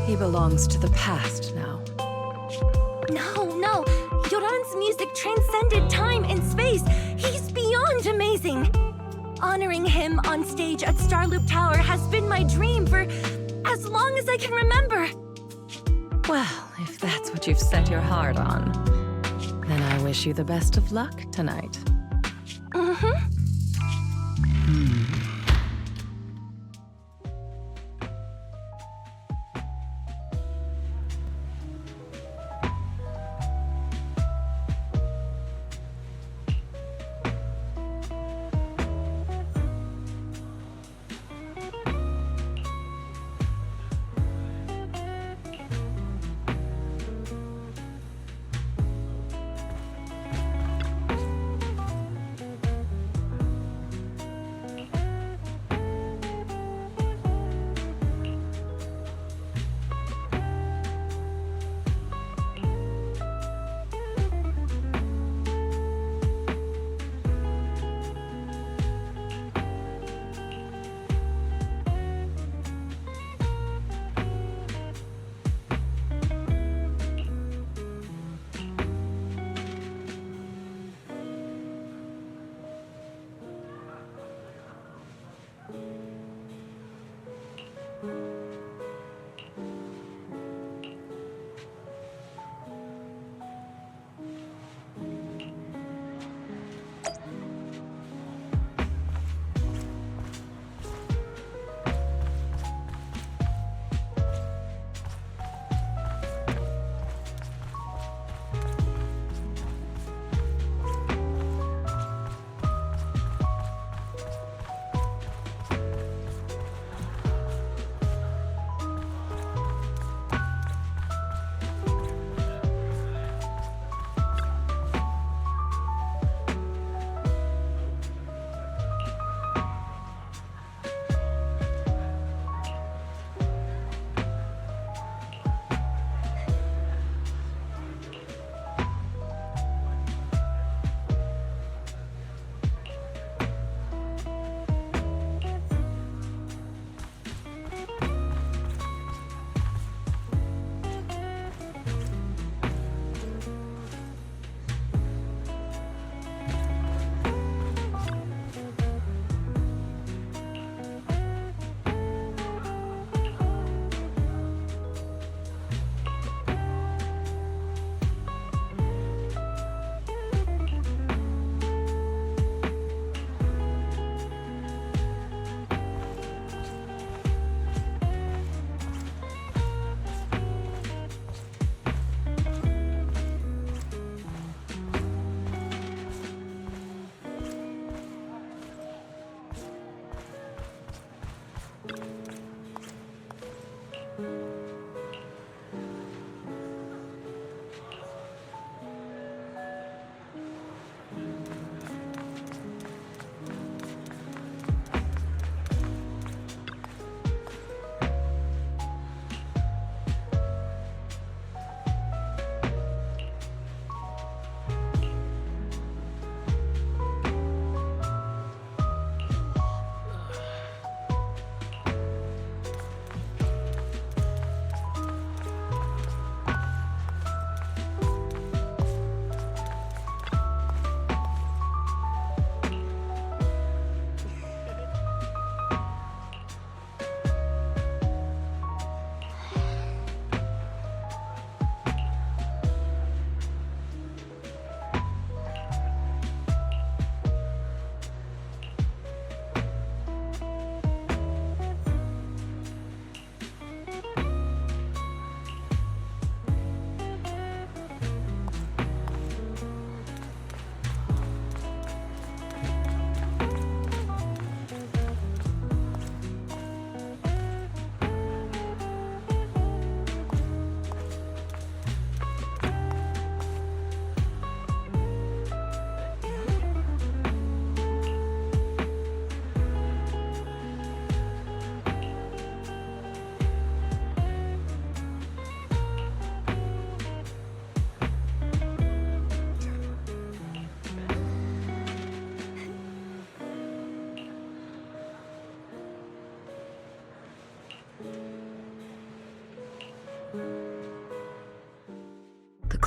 he belongs to the past now. No. Yoran's music transcended time and space. He's beyond amazing. Honoring him on stage at Starloop Tower has been my dream for as long as I can remember. Well, if that's what you've set your heart on, then I wish you the best of luck tonight.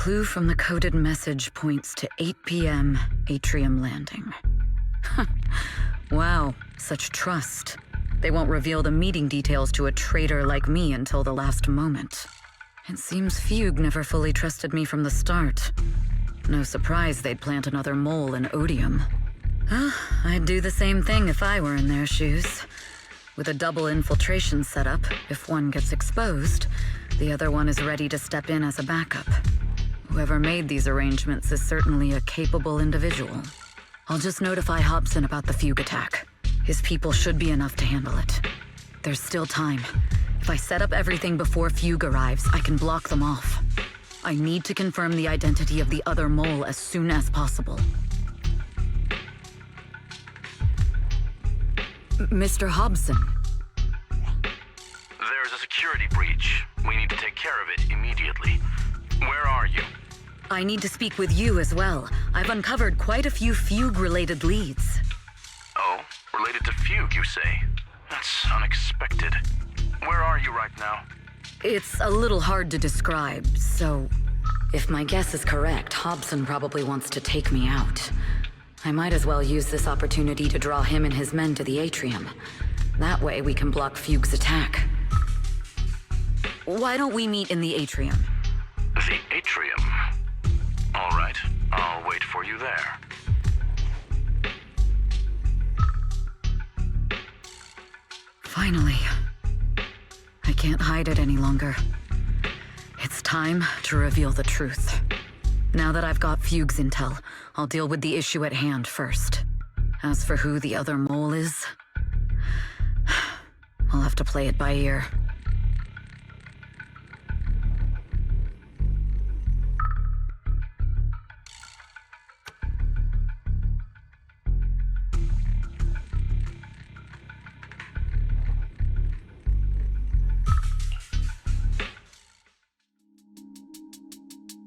clue from the coded message points to 8 p.m. Atrium Landing. Wow, such trust. They won't reveal the meeting details to a traitor like me until the last moment. It seems Fugue never fully trusted me from the start. No surprise they'd plant another mole in Odium. I'd do the same thing if I were in their shoes. With a double infiltration setup, if one gets exposed, the other one is ready to step in as a backup. Whoever made these arrangements is certainly a capable individual. I'll just notify Hobson about the Fugue attack. His people should be enough to handle it. There's still time. If I set up everything before Fugue arrives, I can block them off. I need to confirm the identity of the other mole as soon as possible. Mr. Hobson. There's a security breach. We need to take care of it immediately. Where are you? I need to speak with you as well. I've uncovered quite a few Fugue-related leads. Oh, related to Fugue, you say? That's unexpected. Where are you right now? It's a little hard to describe, so... If my guess is correct, Hobson probably wants to take me out. I might as well use this opportunity to draw him and his men to the atrium. That way we can block Fugue's attack. Why don't we meet in the atrium? The atrium? All right, I'll wait for you there. Finally. I can't hide it any longer. It's time to reveal the truth. Now that I've got Fugue's intel, I'll deal with the issue at hand first. As for who the other mole is, I'll have to play it by ear.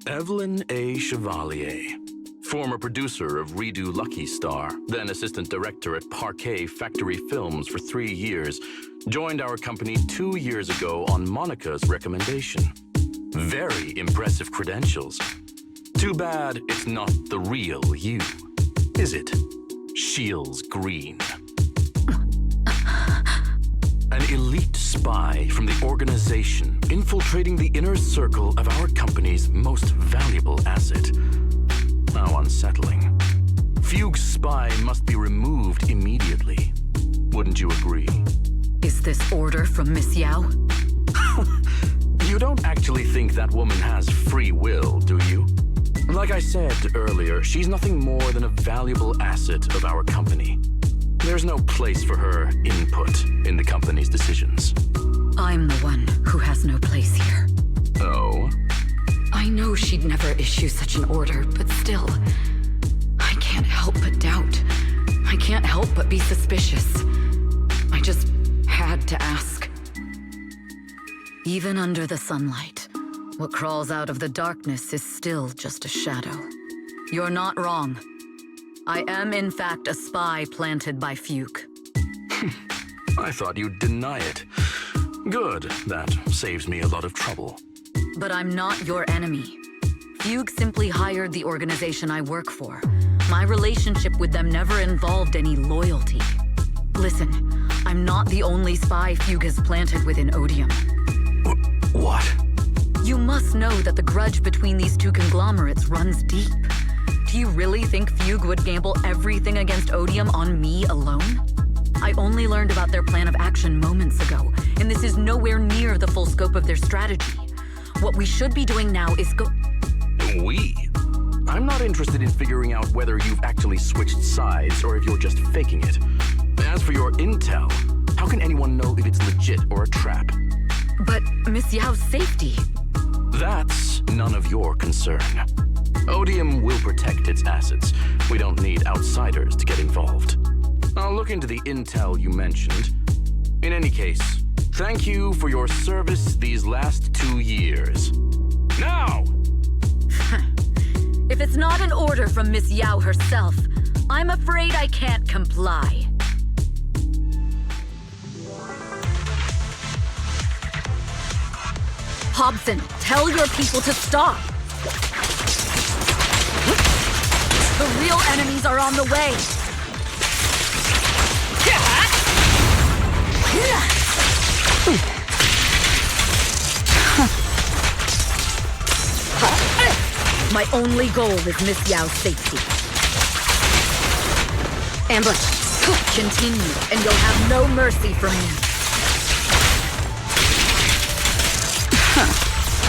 Evelyn A. Chevalier, former producer of Redo Lucky Star, then assistant director at Parquet Factory Films for 3 years, joined our company 2 years ago on Monica's recommendation. Very impressive credentials. Too bad it's not the real you, is it, Shields Green? An elite spy from the organization infiltrating the inner circle of our company's most valuable asset. How unsettling. Fugue's spy must be removed immediately. Wouldn't you agree? Is this order from Miss Yao? You don't actually think that woman has free will, do you? Like I said earlier, she's nothing more than a valuable asset of our company. There's no place for her input in the company's decisions. I'm the one who has no place here. Oh? I know she'd never issue such an order, but still, I can't help but doubt. I can't help but be suspicious. I just had to ask. Even under the sunlight, what crawls out of the darkness is still just a shadow. You're not wrong. I am, in fact, a spy planted by Fugue. I thought you'd deny it. Good, that saves me a lot of trouble. But I'm not your enemy. Fugue simply hired the organization I work for. My relationship with them never involved any loyalty. Listen, I'm not the only spy Fugue has planted within Odium. What? You must know that the grudge between these two conglomerates runs deep. Do you really think Fugue would gamble everything against Odium on me alone? I only learned about their plan of action moments ago, and this is nowhere near the full scope of their strategy. What we should be doing now is We? I'm not interested in figuring out whether you've actually switched sides or if you're just faking it. As for your intel, how can anyone know if it's legit or a trap? But Miss Yao's safety... That's none of your concern. Odium will protect its assets. We don't need outsiders to get involved. I'll look into the intel you mentioned. In any case, thank you for your service these last 2 years. Now! If it's not an order from Miss Yao herself, I'm afraid I can't comply. Hobson, tell your people to stop! The real enemies are on the way! My only goal is Miss Yao's safety. Ambush. Continue, and you'll have no mercy from me.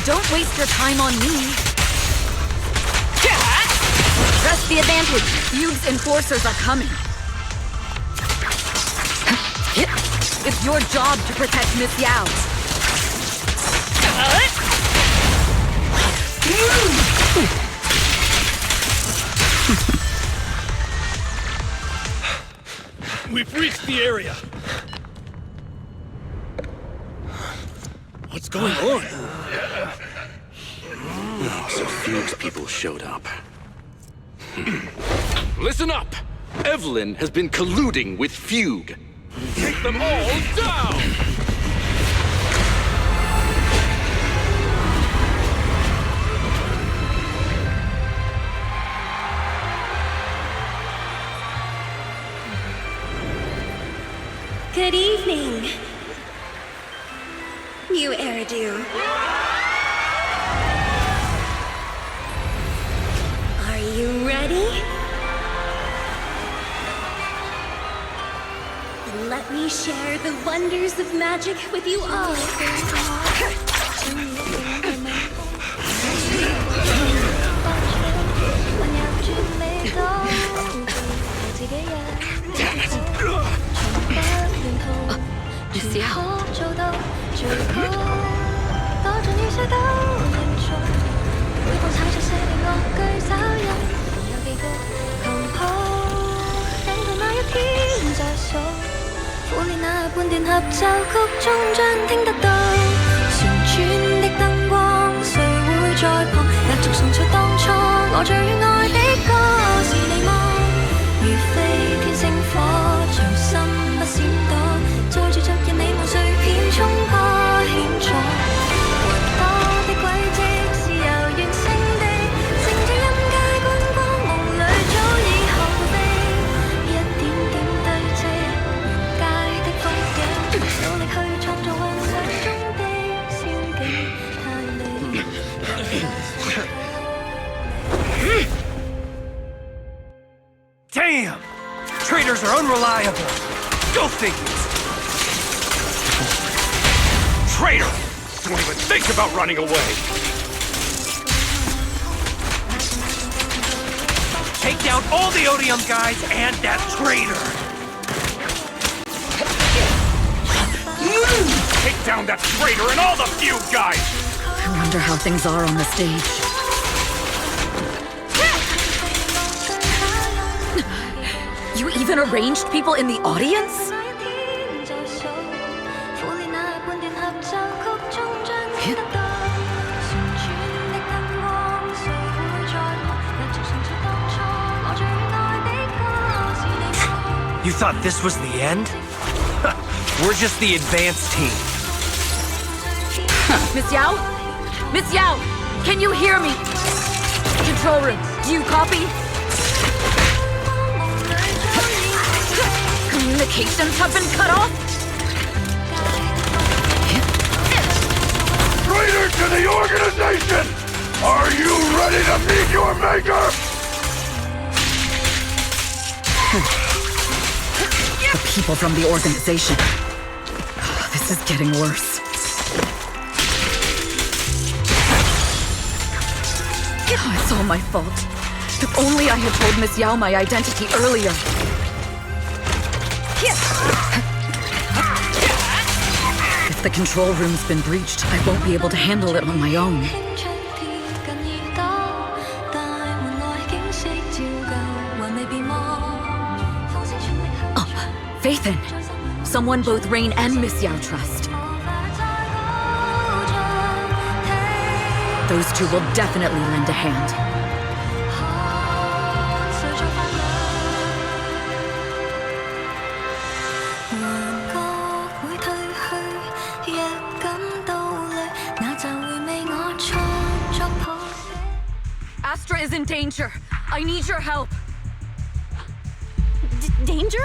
Don't waste your time on me. Press the advantage. Fugue's enforcers are coming. It's your job to protect Miss Yao. We've reached the area. What's going on? So Fugue's people showed up. Listen up! Evelyn has been colluding with Fugue. Take them all down! Good evening. New hairdo. Are you ready? Let me share the wonders of magic with you all. Miss Yao. Damn! Traitors are unreliable. Go figures. Traitor! Don't even think about running away. Take down all the Odium guys and that traitor. Take down that traitor and all the Fugue guys. I wonder how things are on the stage. You even arranged people in the audience? You thought this was the end? We're just the advanced team. Miss Yao? Miss Yao! Can you hear me? Control room, do you copy? Communications have been cut off? Traitor to the organization! Are you ready to meet your maker? The people from the organization. This is getting worse. It's all my fault. If only I had told Miss Yao my identity earlier. If the control room's been breached, I won't be able to handle it on my own. Oh, Faithin. Someone both Rain and Miss Yao trust. Those two will definitely lend a hand. Astra is in danger. I need your help. Danger?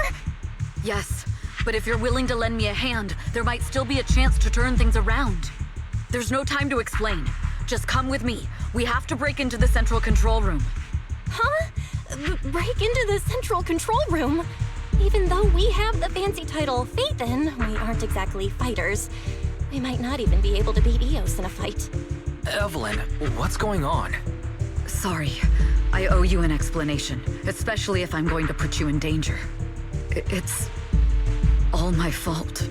Yes, but if you're willing to lend me a hand, there might still be a chance to turn things around. There's no time to explain. Just come with me. We have to break into the central control room. Huh? Break into the central control room? Even though we have the fancy title Phaethon, we aren't exactly fighters. We might not even be able to beat Eos in a fight. Evelyn, what's going on? Sorry. I owe you an explanation, especially if I'm going to put you in danger. It's all my fault.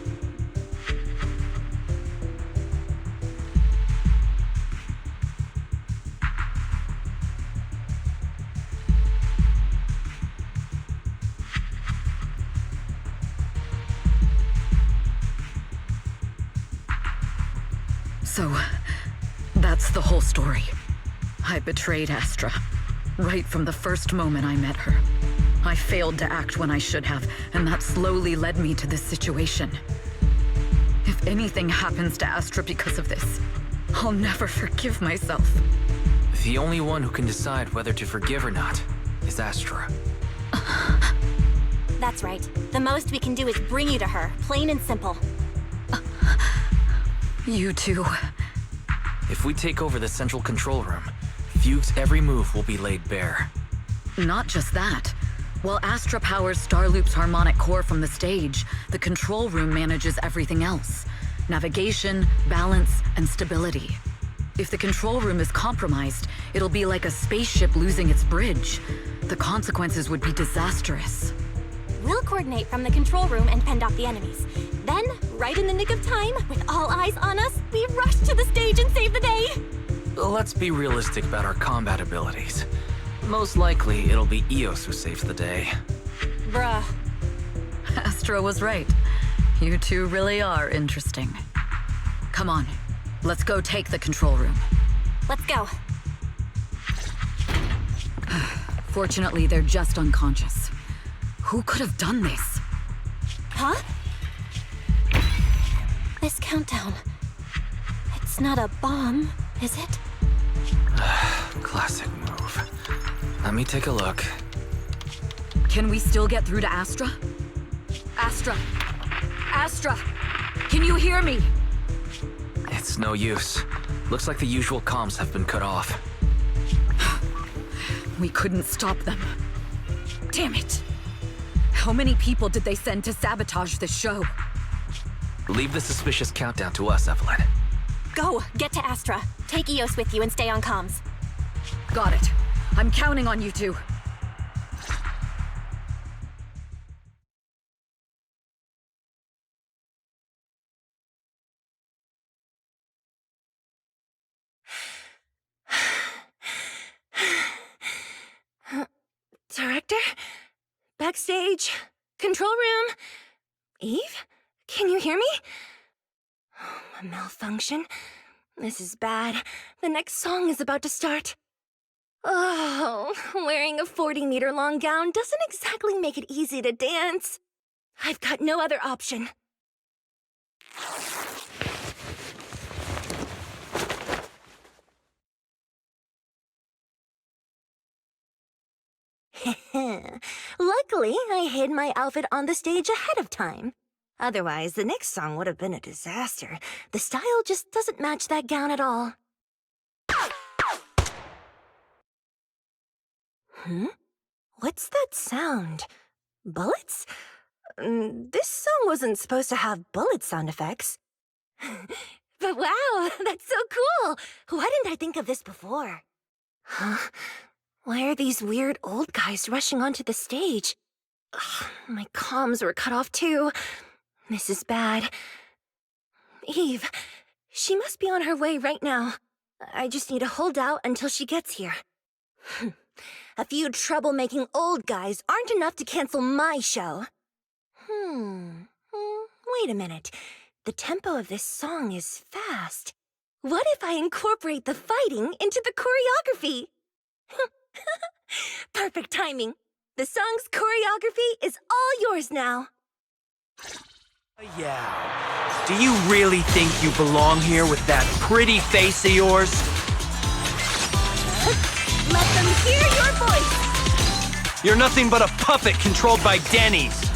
So, that's the whole story. I betrayed Astra, right from the first moment I met her. I failed to act when I should have, and that slowly led me to this situation. If anything happens to Astra because of this, I'll never forgive myself. The only one who can decide whether to forgive or not is Astra. That's right. The most we can do is bring you to her, plain and simple. You too. If we take over the central control room, Fugue's every move will be laid bare. Not just that. While Astra powers Starloop's harmonic core from the stage, the control room manages everything else. Navigation, balance, and stability. If the control room is compromised, it'll be like a spaceship losing its bridge. The consequences would be disastrous. We'll coordinate from the control room and fend off the enemies. Then, right in the nick of time, with all eyes on us, we rush to the stage and save the day! Let's be realistic about our combat abilities. Most likely, it'll be Eos who saves the day. Bruh. Astra was right. You two really are interesting. Come on, let's go take the control room. Let's go. Fortunately, they're just unconscious. Who could have done this? Huh? This countdown. It's not a bomb, is it? Classic move. Let me take a look. Can we still get through to Astra? Astra! Astra! Can you hear me? It's no use. Looks like the usual comms have been cut off. We couldn't stop them. Damn it! How many people did they send to sabotage this show? Leave the suspicious countdown to us, Evelyn. Go, get to Astra. Take Eos with you and stay on comms. Got it. I'm counting on you two. Director? Backstage? Control room? Eve? Can you hear me? A malfunction? This is bad. The next song is about to start. Oh, wearing a 40-meter-long gown doesn't exactly make it easy to dance. I've got no other option. Luckily, I hid my outfit on the stage ahead of time. Otherwise, the next song would have been a disaster. The style just doesn't match that gown at all. What's that sound? Bullets? This song wasn't supposed to have bullet sound effects. But wow, that's so cool! Why didn't I think of this before? Huh? Why are these weird old guys rushing onto the stage? Ugh, my comms were cut off too. This is bad. Eve, she must be on her way right now. I just need to hold out until she gets here. A few troublemaking old guys aren't enough to cancel my show. Wait a minute. The tempo of this song is fast. What if I incorporate the fighting into the choreography? Perfect timing. The song's choreography is all yours now. Yeah. Do you really think you belong here with that pretty face of yours? Let them hear your voice. You're nothing but a puppet controlled by Denny's.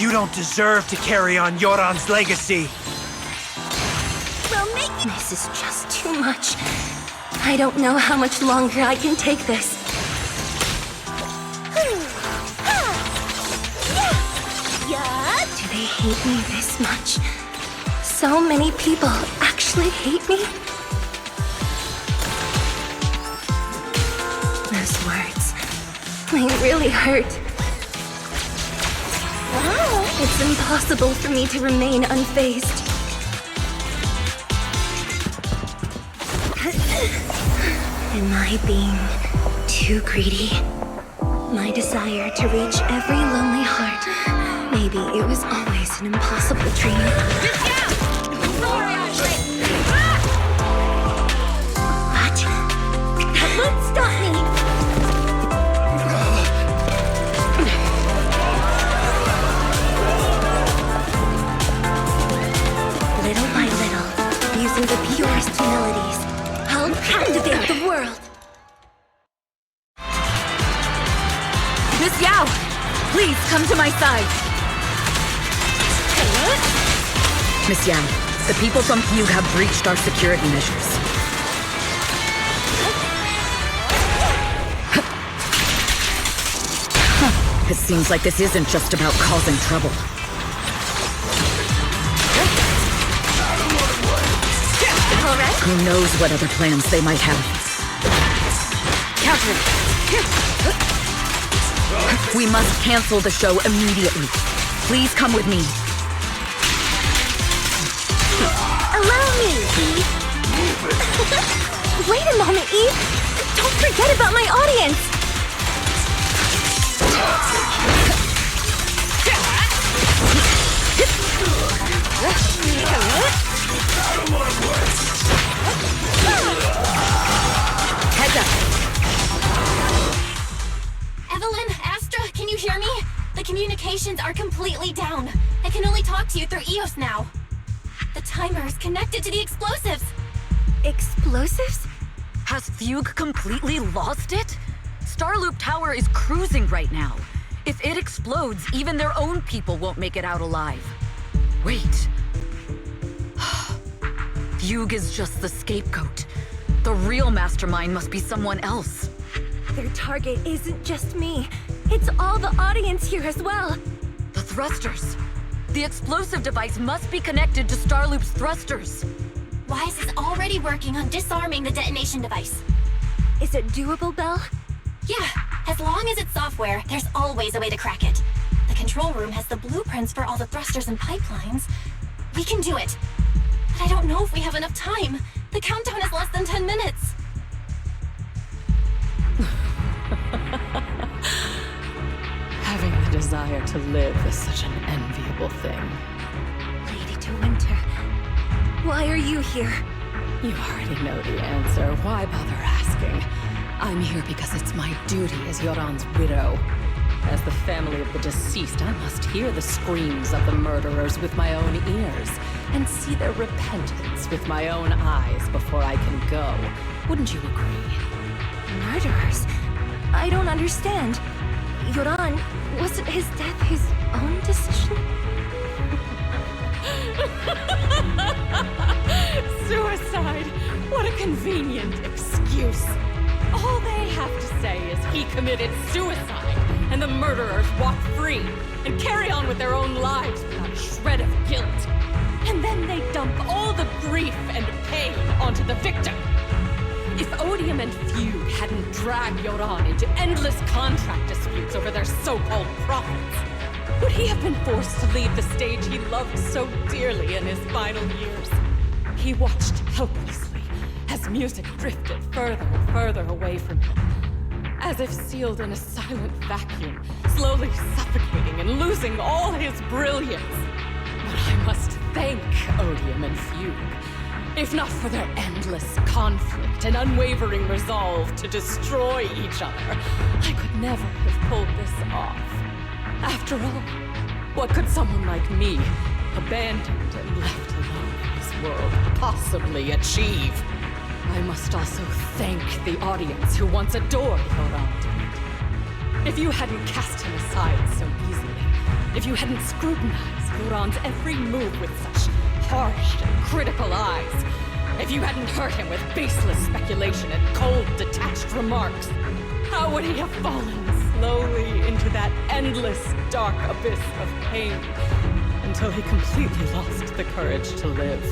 You don't deserve to carry on Yoran's legacy. Well, this is just too much. I don't know how much longer I can take this. Do they hate me this much? So many people actually hate me? Those words, they really hurt. It's impossible for me to remain unfazed. Am I being too greedy? My desire to reach every lonely heart. Maybe it was always an impossible dream. What? That won't stop me! Little by little, using the purest melodies, I'll captivate the world. Miss Yao, please come to my side. Miss Yao, the people from Fugue have breached our security measures. It seems like this isn't just about causing trouble. Who knows what other plans they might have. Counter. We must cancel the show immediately. Please come with me. Allow me, Eve. Wait a moment, Eve. Don't forget about my audience. Heads up. Evelyn, Astra, can you hear me? The communications are completely down. I can only talk to you through EOS now. The timer is connected to the explosives. Explosives? Has Fugue completely lost it? Starloop Tower is cruising right now. If it explodes, even their own people won't make it out alive. Wait. Fugue is just the scapegoat. The real mastermind must be someone else. Their target isn't just me. It's all the audience here as well. The thrusters. The explosive device must be connected to Starloop's thrusters. Wise is already working on disarming the detonation device. Is it doable, Belle? Yeah, as long as it's software, there's always a way to crack it. The control room has the blueprints for all the thrusters and pipelines. We can do it. But I don't know if we have enough time. The countdown is less than 10 minutes. Having the desire to live is such an enviable thing. Lady de Winter, why are you here? You already know the answer. Why bother asking? I'm here because it's my duty as Yoran's widow. As the family of the deceased, I must hear the screams of the murderers with my own ears, and see their repentance with my own eyes before I can go. Wouldn't you agree? Murderers? I don't understand. Yoran, wasn't his death his own decision? Suicide! What a convenient excuse. All they have to say is he committed suicide, and the murderers walk free and carry on with their own lives without a shred of guilt. And then they dump all the grief and pain onto the victim. If Odium and Fugue hadn't dragged Yoran into endless contract disputes over their so-called profits, would he have been forced to leave the stage he loved so dearly in his final years? He watched helplessly as music drifted further and further away from him, as if sealed in a silent vacuum, slowly suffocating and losing all his brilliance. But I must thank Odium and Fugue, if not for their endless conflict and unwavering resolve to destroy each other, I could never have pulled this off. After all, what could someone like me, abandoned and left alone in this world, possibly achieve? I must also thank the audience who once adored Yoran. If you hadn't cast him aside so easily, if you hadn't scrutinized Yoran's every move with such harsh and critical eyes, if you hadn't hurt him with baseless speculation and cold, detached remarks, how would he have fallen slowly into that endless, dark abyss of pain until he completely lost the courage to live?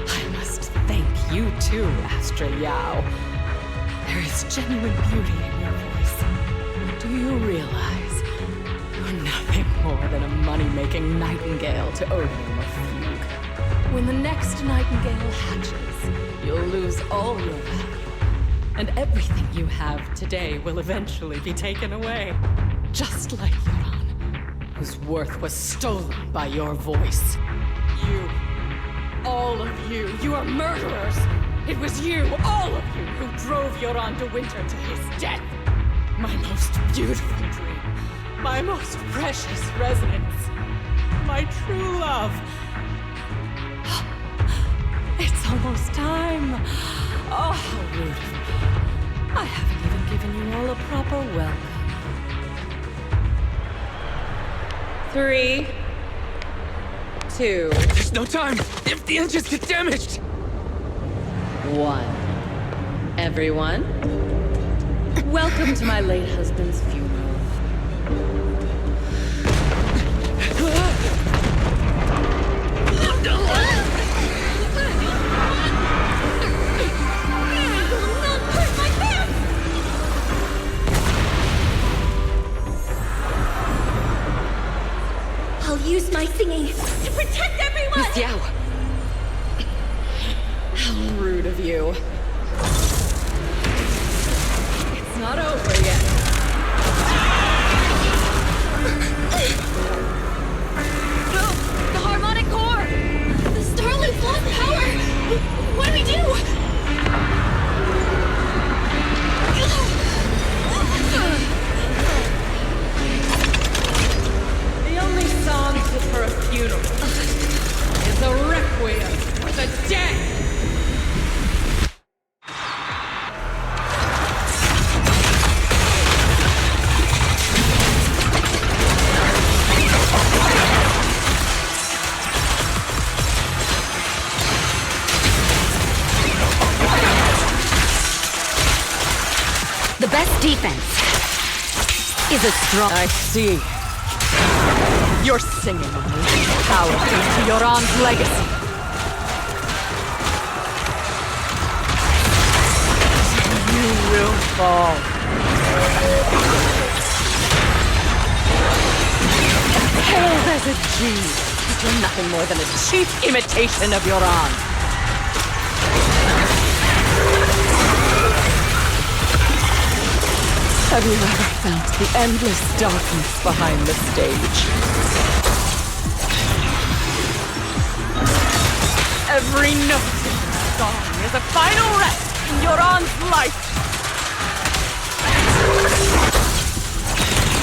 I must thank you too, Astra Yao. There is genuine beauty in your voice. Do you realize you're nothing more than a money-making nightingale to Odium of Fugue? When the next nightingale hatches, you'll lose all your value, and everything you have today will eventually be taken away. Just like Yoran, whose worth was stolen by your voice. You, all of you, you are murderers! It was you, all of you, who drove Yoran de Winter to his death! My most beautiful dream, my most precious residence, my true love. It's almost time. Oh, how rude of me. I haven't even given you all a proper welcome. 3, 2, There's no time! If the engines get damaged! 1. Everyone, welcome to my late husband's funeral. I'll use my singing to protect everyone! Miss Yao! How rude of you. It's not over yet. The harmonic core! The Starloop lost power! What do we do? The only song fit for a funeral is a requiem for the dead! The best defense is a strong... I see. You're singing only power to Yoran's legacy. You will fall. Hailed as a genius, you're nothing more than a cheap imitation of Yoran. Have you ever felt the endless darkness behind the stage? Every note in the song is a final rest in Yoran's life.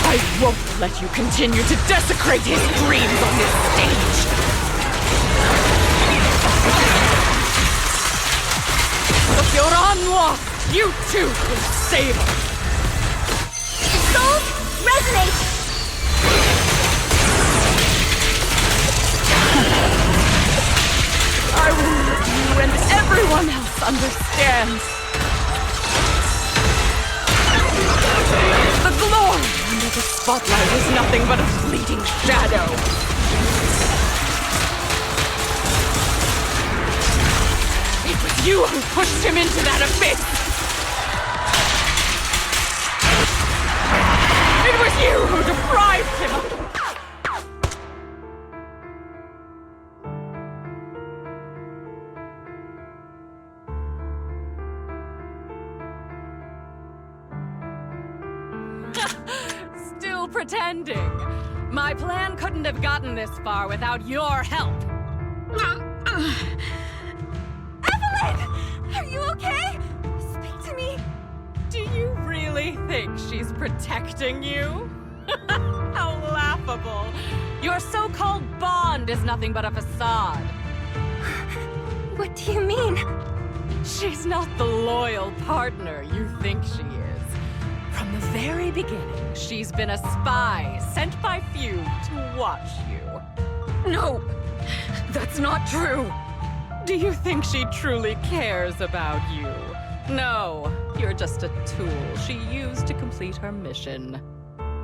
I won't let you continue to desecrate his dreams on this stage. If Yoran lost, you too will save him. Souls, resonate! I will let you and everyone else understand. The glory under the spotlight is nothing but a fleeting shadow. It was you who pushed him into that abyss. It was you who deprived him of... Still pretending. My plan couldn't have gotten this far without your help. Evelyn! Are you okay? Speak to me. Do you really think she's protecting you? How laughable. Your so-called bond is nothing but a facade. What do you mean? She's not the loyal partner you think she is. From the very beginning, she's been a spy sent by Fugue to watch you. No, that's not true. Do you think she truly cares about you? No, you're just a tool she used to complete her mission.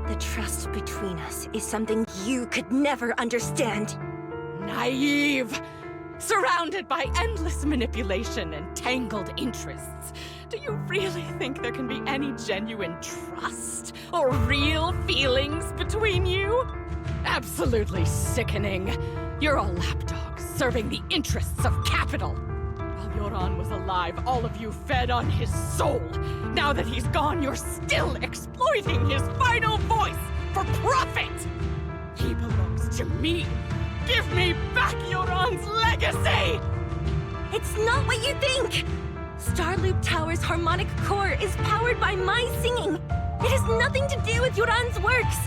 The trust between us is something you could never understand. Naive! Surrounded by endless manipulation and tangled interests. Do you really think there can be any genuine trust or real feelings between you? Absolutely sickening. You're a lapdog serving the interests of capital. While Yoran was alive, all of you fed on his soul. Now that he's gone, you're still exploiting his final voice for profit. He belongs to me. Give me back Yoran's legacy! It's not what you think! Starloop Tower's harmonic core is powered by my singing. It has nothing to do with Yoran's works.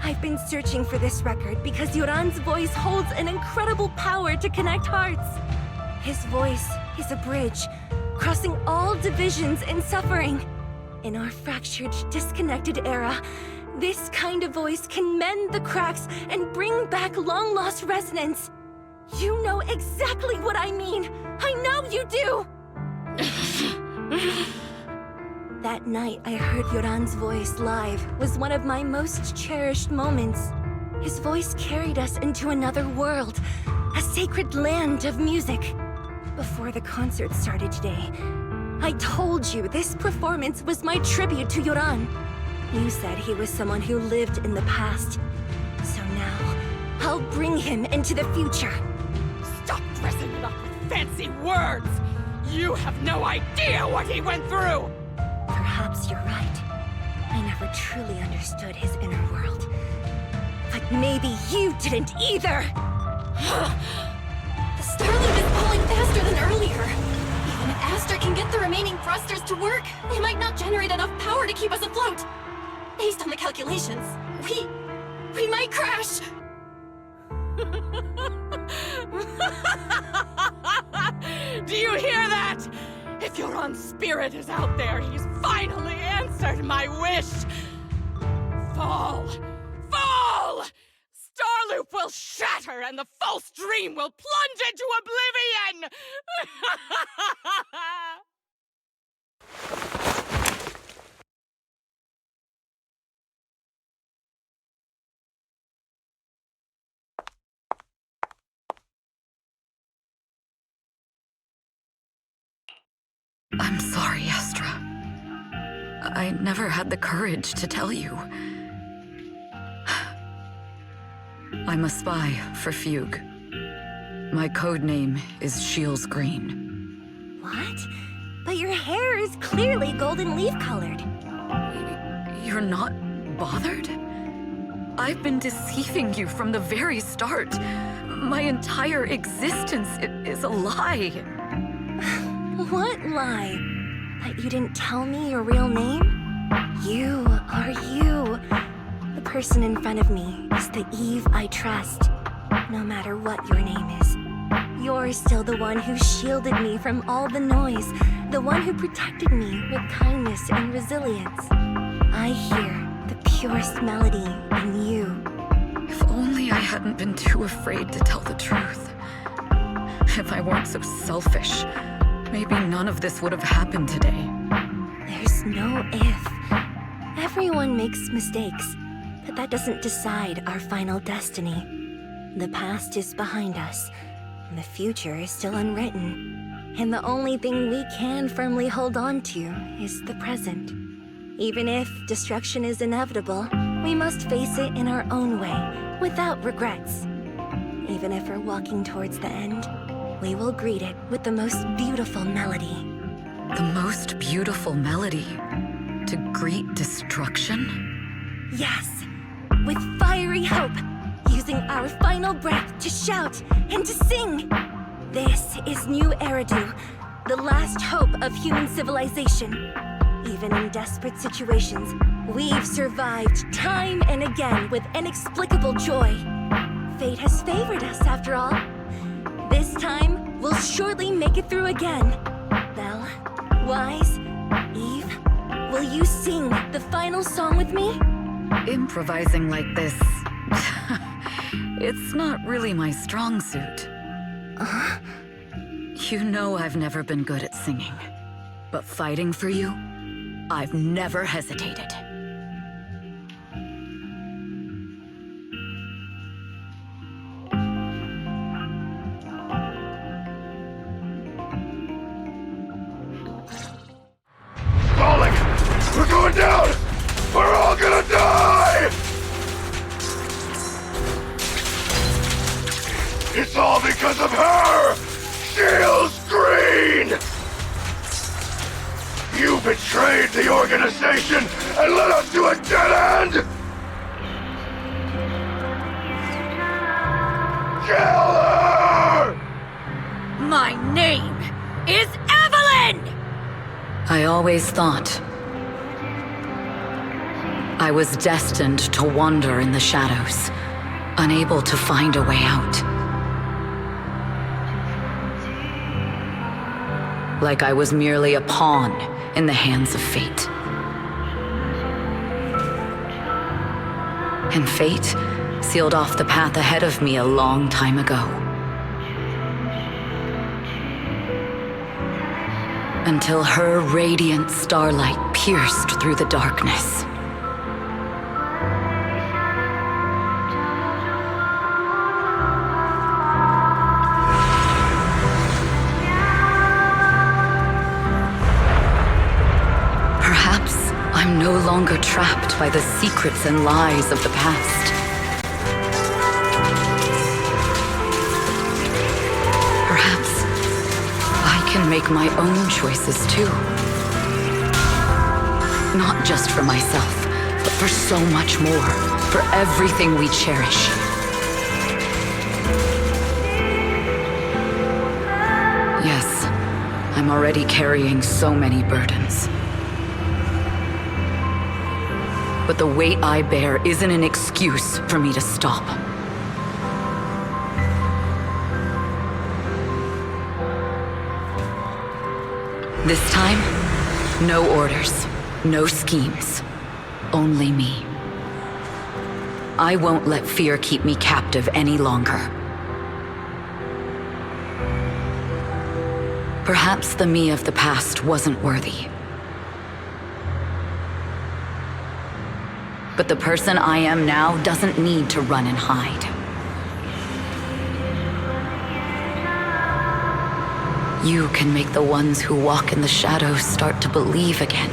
I've been searching for this record because Yoran's voice holds an incredible power to connect hearts. His voice is a bridge, crossing all divisions and suffering. In our fractured, disconnected era, this kind of voice can mend the cracks and bring back long-lost resonance. You know exactly what I mean. I know you do! That night I heard Yoran's voice live was one of my most cherished moments. His voice carried us into another world, a sacred land of music. Before the concert started today, I told you this performance was my tribute to Yoran. You said he was someone who lived in the past. So now, I'll bring him into the future. Stop dressing it up with fancy words! You have no idea what he went through! Perhaps you're right. I never truly understood his inner world. But maybe you didn't either! The Starloop is pulling faster than earlier. Even if Astra can get the remaining thrusters to work, they might not generate enough power to keep us afloat. Based on the calculations, we might crash. Do you hear that? If Yoran's spirit is out there, he's finally answered my wish. Fall! Fall! Starloop will shatter and the false dream will plunge into oblivion! I'm sorry, Astra. I never had the courage to tell you. I'm a spy for Fugue. My code name is Shields Green. What? But your hair is clearly golden leaf-colored. You're not bothered? I've been deceiving you from the very start. My entire existence is a lie. What lie? That you didn't tell me your real name? You are you. The person in front of me is the Eve I trust, no matter what your name is. You're still the one who shielded me from all the noise, the one who protected me with kindness and resilience. I hear the purest melody in you. If only I hadn't been too afraid to tell the truth. If I weren't so selfish, maybe none of this would have happened today. There's no if. Everyone makes mistakes, but that doesn't decide our final destiny. The past is behind us, and the future is still unwritten. And the only thing we can firmly hold on to is the present. Even if destruction is inevitable, we must face it in our own way, without regrets. Even if we're walking towards the end, we will greet it with the most beautiful melody. The most beautiful melody? To greet destruction? Yes, with fiery hope, using our final breath to shout and to sing. This is New Eridu, the last hope of human civilization. Even in desperate situations, we've survived time and again with inexplicable joy. Fate has favored us, after all. This time, we'll surely make it through again. The Wise, Eve, will you sing the final song with me? Improvising like this... it's not really my strong suit. You know I've never been good at singing. But fighting for you, I've never hesitated. Falling! We're going down! We're all gonna die! It's all because of her! Shield's green! You betrayed the organization and led us to a dead end! Kill her! My name is Evelyn! I always thought I was destined to wander in the shadows, unable to find a way out. Like I was merely a pawn in the hands of fate. And fate sealed off the path ahead of me a long time ago. Until her radiant starlight pierced through the darkness. I'm no longer trapped by the secrets and lies of the past. Perhaps I can make my own choices too. Not just for myself, but for so much more, for everything we cherish. Yes, I'm already carrying so many burdens. But the weight I bear isn't an excuse for me to stop. This time, no orders, no schemes, only me. I won't let fear keep me captive any longer. Perhaps the me of the past wasn't worthy. But the person I am now doesn't need to run and hide. You can make the ones who walk in the shadows start to believe again.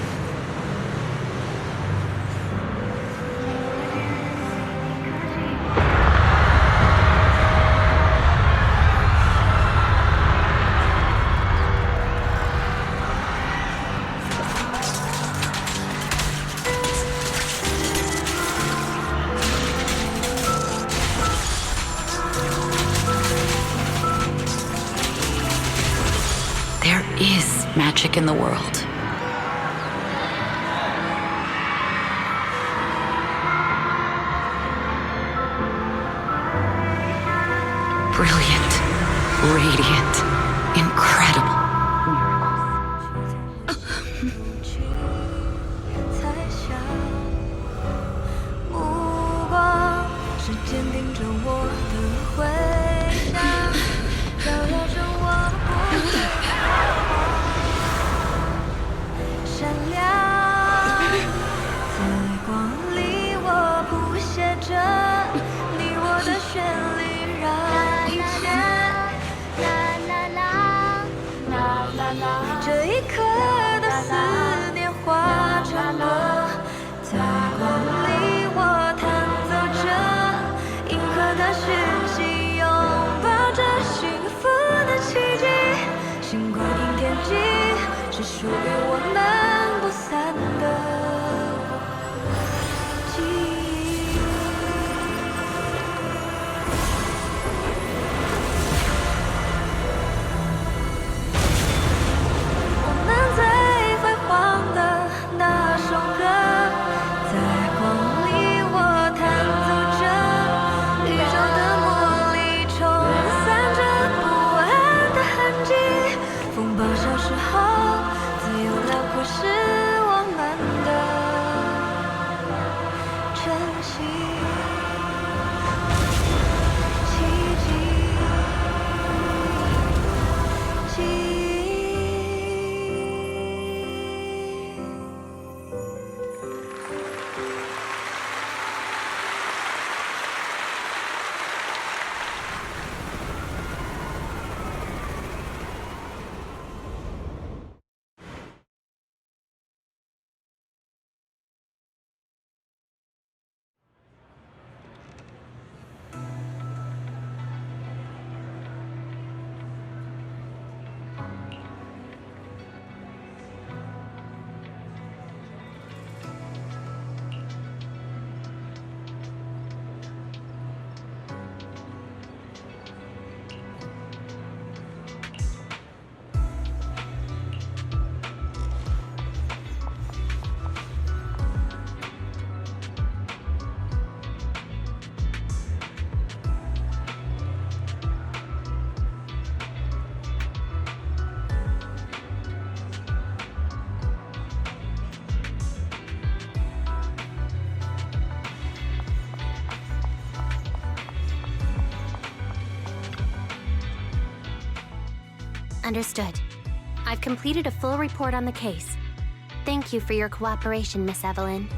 There is magic in the world. Brilliant, radiant, incredible miracles. Understood. I've completed a full report on the case. Thank you for your cooperation, Miss Evelyn.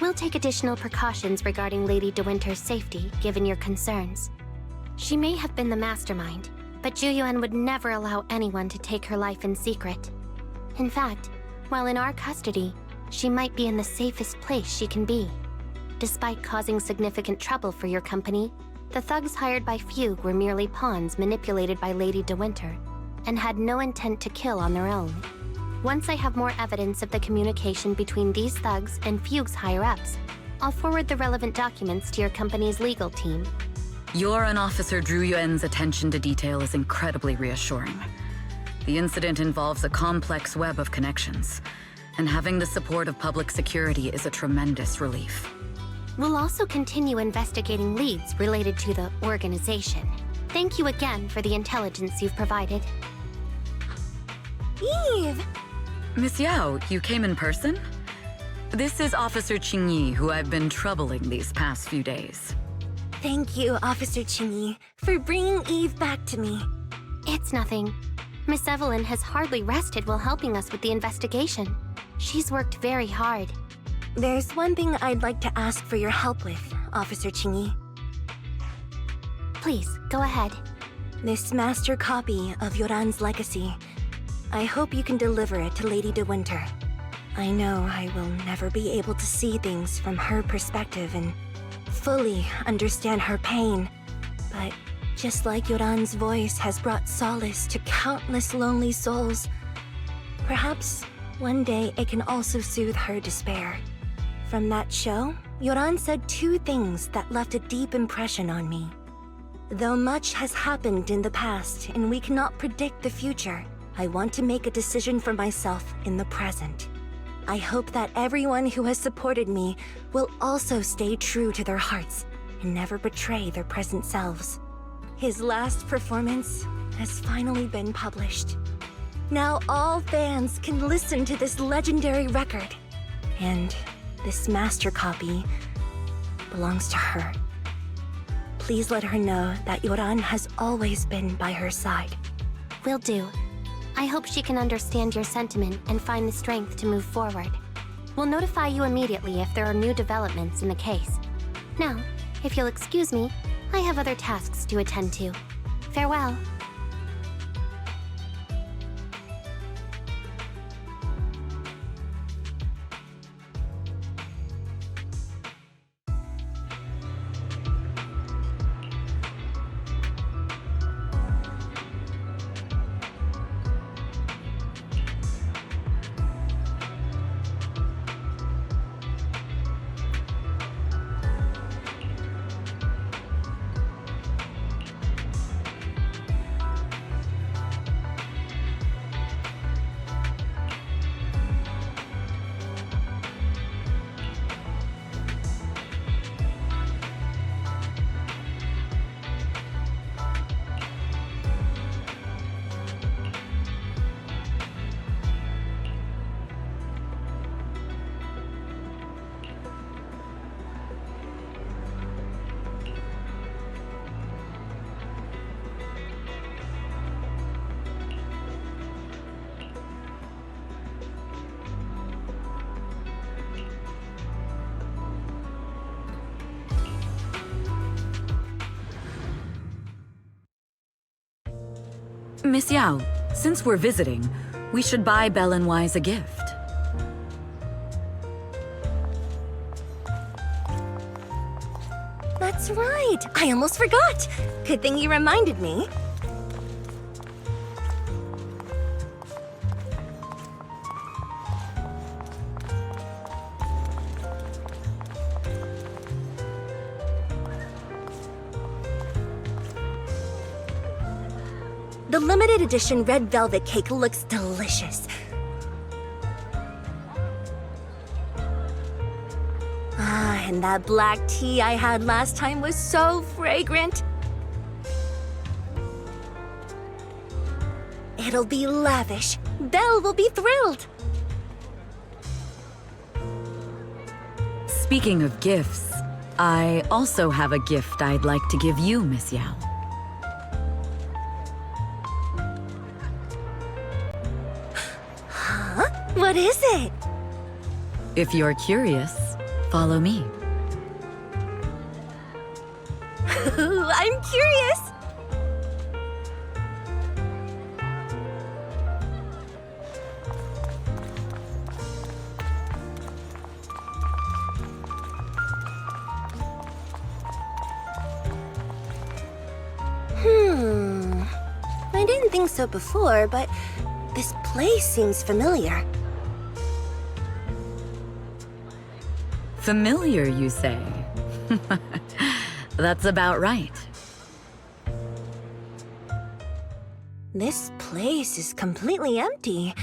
We'll take additional precautions regarding Lady De Winter's safety, given your concerns. She may have been the mastermind, but Juyuan would never allow anyone to take her life in secret. In fact, while in our custody, she might be in the safest place she can be. Despite causing significant trouble for your company, the thugs hired by Fugue were merely pawns manipulated by Lady De Winter, and had no intent to kill on their own. Once I have more evidence of the communication between these thugs and Fugue's higher-ups, I'll forward the relevant documents to your company's legal team. Your and Officer Zhu Yuan's attention to detail is incredibly reassuring. The incident involves a complex web of connections, and having the support of public security is a tremendous relief. We'll also continue investigating leads related to the organization. Thank you again for the intelligence you've provided. Eve! Miss Yao, you came in person? This is Officer Qingyi, who I've been troubling these past few days. Thank you, Officer Qingyi, for bringing Eve back to me. It's nothing. Miss Evelyn has hardly rested while helping us with the investigation. She's worked very hard. There's one thing I'd like to ask for your help with, Officer Qingyi. Please, go ahead. This master copy of Yoran's legacy. I hope you can deliver it to Lady De Winter. I know I will never be able to see things from her perspective and fully understand her pain. But just like Yoran's voice has brought solace to countless lonely souls, perhaps one day it can also soothe her despair. From that show, Yoran said two things that left a deep impression on me. Though much has happened in the past and we cannot predict the future, I want to make a decision for myself in the present. I hope that everyone who has supported me will also stay true to their hearts and never betray their present selves. His last performance has finally been published. Now all fans can listen to this legendary record. And this master copy belongs to her. Please let her know that Yoran has always been by her side. Will do. I hope she can understand your sentiment and find the strength to move forward. We'll notify you immediately if there are new developments in the case. Now, if you'll excuse me, I have other tasks to attend to. Farewell. Miss Yao, since we're visiting, we should buy Belle and Wise a gift. That's right! I almost forgot! Good thing you reminded me. The limited edition red velvet cake looks delicious. Ah, and that black tea I had last time was so fragrant. It'll be lavish. Belle will be thrilled. Speaking of gifts, I also have a gift I'd like to give you, Miss Yao. What is it? If you're curious, follow me. I'm curious. I didn't think so before, but this place seems familiar. Familiar, you say? That's about right. This place is completely empty.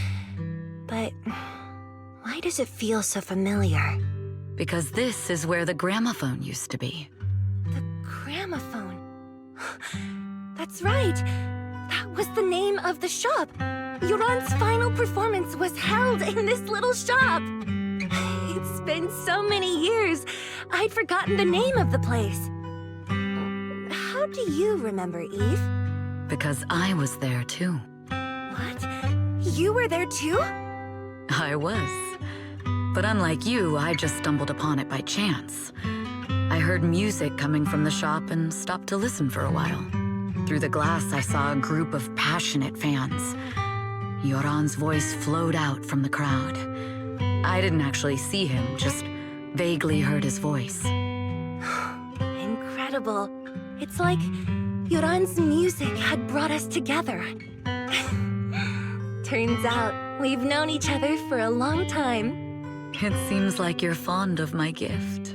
But why does it feel so familiar? Because this is where the gramophone used to be. The gramophone. That's right. That was the name of the shop. Yoran's final performance was held in this little shop. It's been so many years, I'd forgotten the name of the place. How do you remember, Eve? Because I was there too. What? You were there too? I was. But unlike you, I just stumbled upon it by chance. I heard music coming from the shop and stopped to listen for a while. Through the glass, I saw a group of passionate fans. Yoran's voice flowed out from the crowd. I didn't actually see him, just vaguely heard his voice. Incredible. It's like Yoran's music had brought us together. Turns out, we've known each other for a long time. It seems like you're fond of my gift.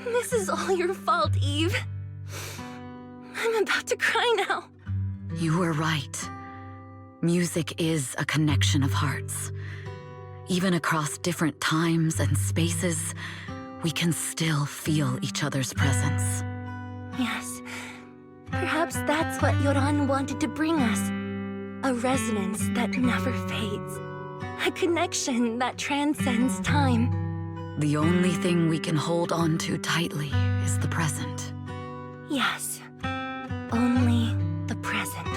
This is all your fault, Eve. I'm about to cry now. You were right. Music is a connection of hearts. Even across different times and spaces, we can still feel each other's presence. Yes. Perhaps that's what Yoran wanted to bring us. A resonance that never fades. A connection that transcends time. The only thing we can hold on to tightly is the present. Yes. Only the present.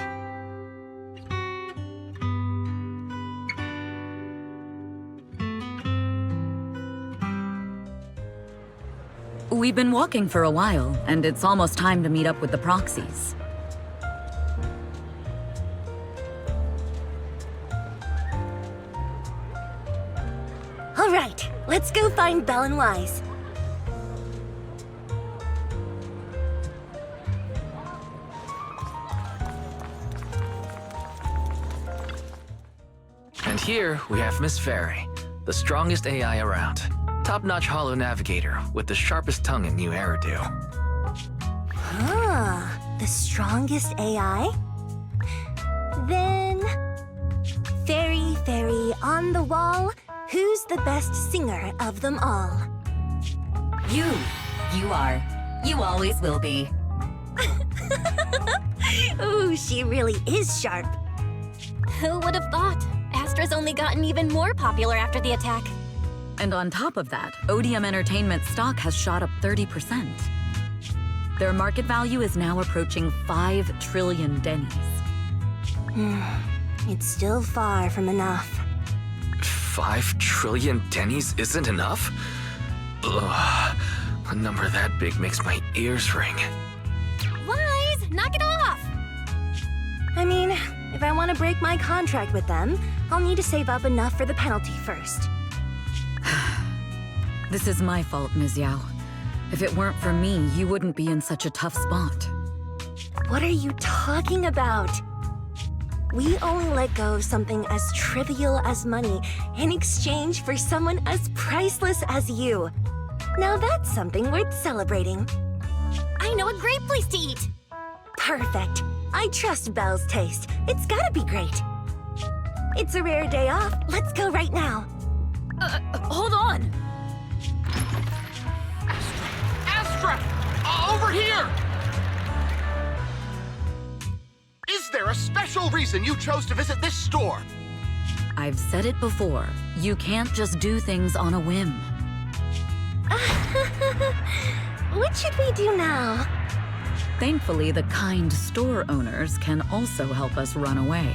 We've been walking for a while, and it's almost time to meet up with the proxies. All right, let's go find Belle and Wise. And here we have Miss Fairy, the strongest AI around. Top-notch holo navigator with the sharpest tongue in New Eridu. The strongest AI? Then... Fairy, fairy, on the wall, who's the best singer of them all? You. You are. You always will be. Ooh, she really is sharp. Who would have thought? Astra's only gotten even more popular after the attack. And on top of that, Odium Entertainment stock has shot up 30%. Their market value is now approaching 5 trillion dennies. It's still far from enough. 5 trillion dennies isn't enough? Ugh, a number that big makes my ears ring. Wise, knock it off! I mean, if I want to break my contract with them, I'll need to save up enough for the penalty first. This is my fault, Ms. Yao. If it weren't for me, you wouldn't be in such a tough spot. What are you talking about? We only let go of something as trivial as money in exchange for someone as priceless as you. Now that's something worth celebrating. I know a great place to eat! Perfect. I trust Belle's taste. It's gotta be great. It's a rare day off. Let's go right now. Hold on! Astra! Over here! Is there a special reason you chose to visit this store? I've said it before, you can't just do things on a whim. What should we do now? Thankfully, the kind store owners can also help us run away.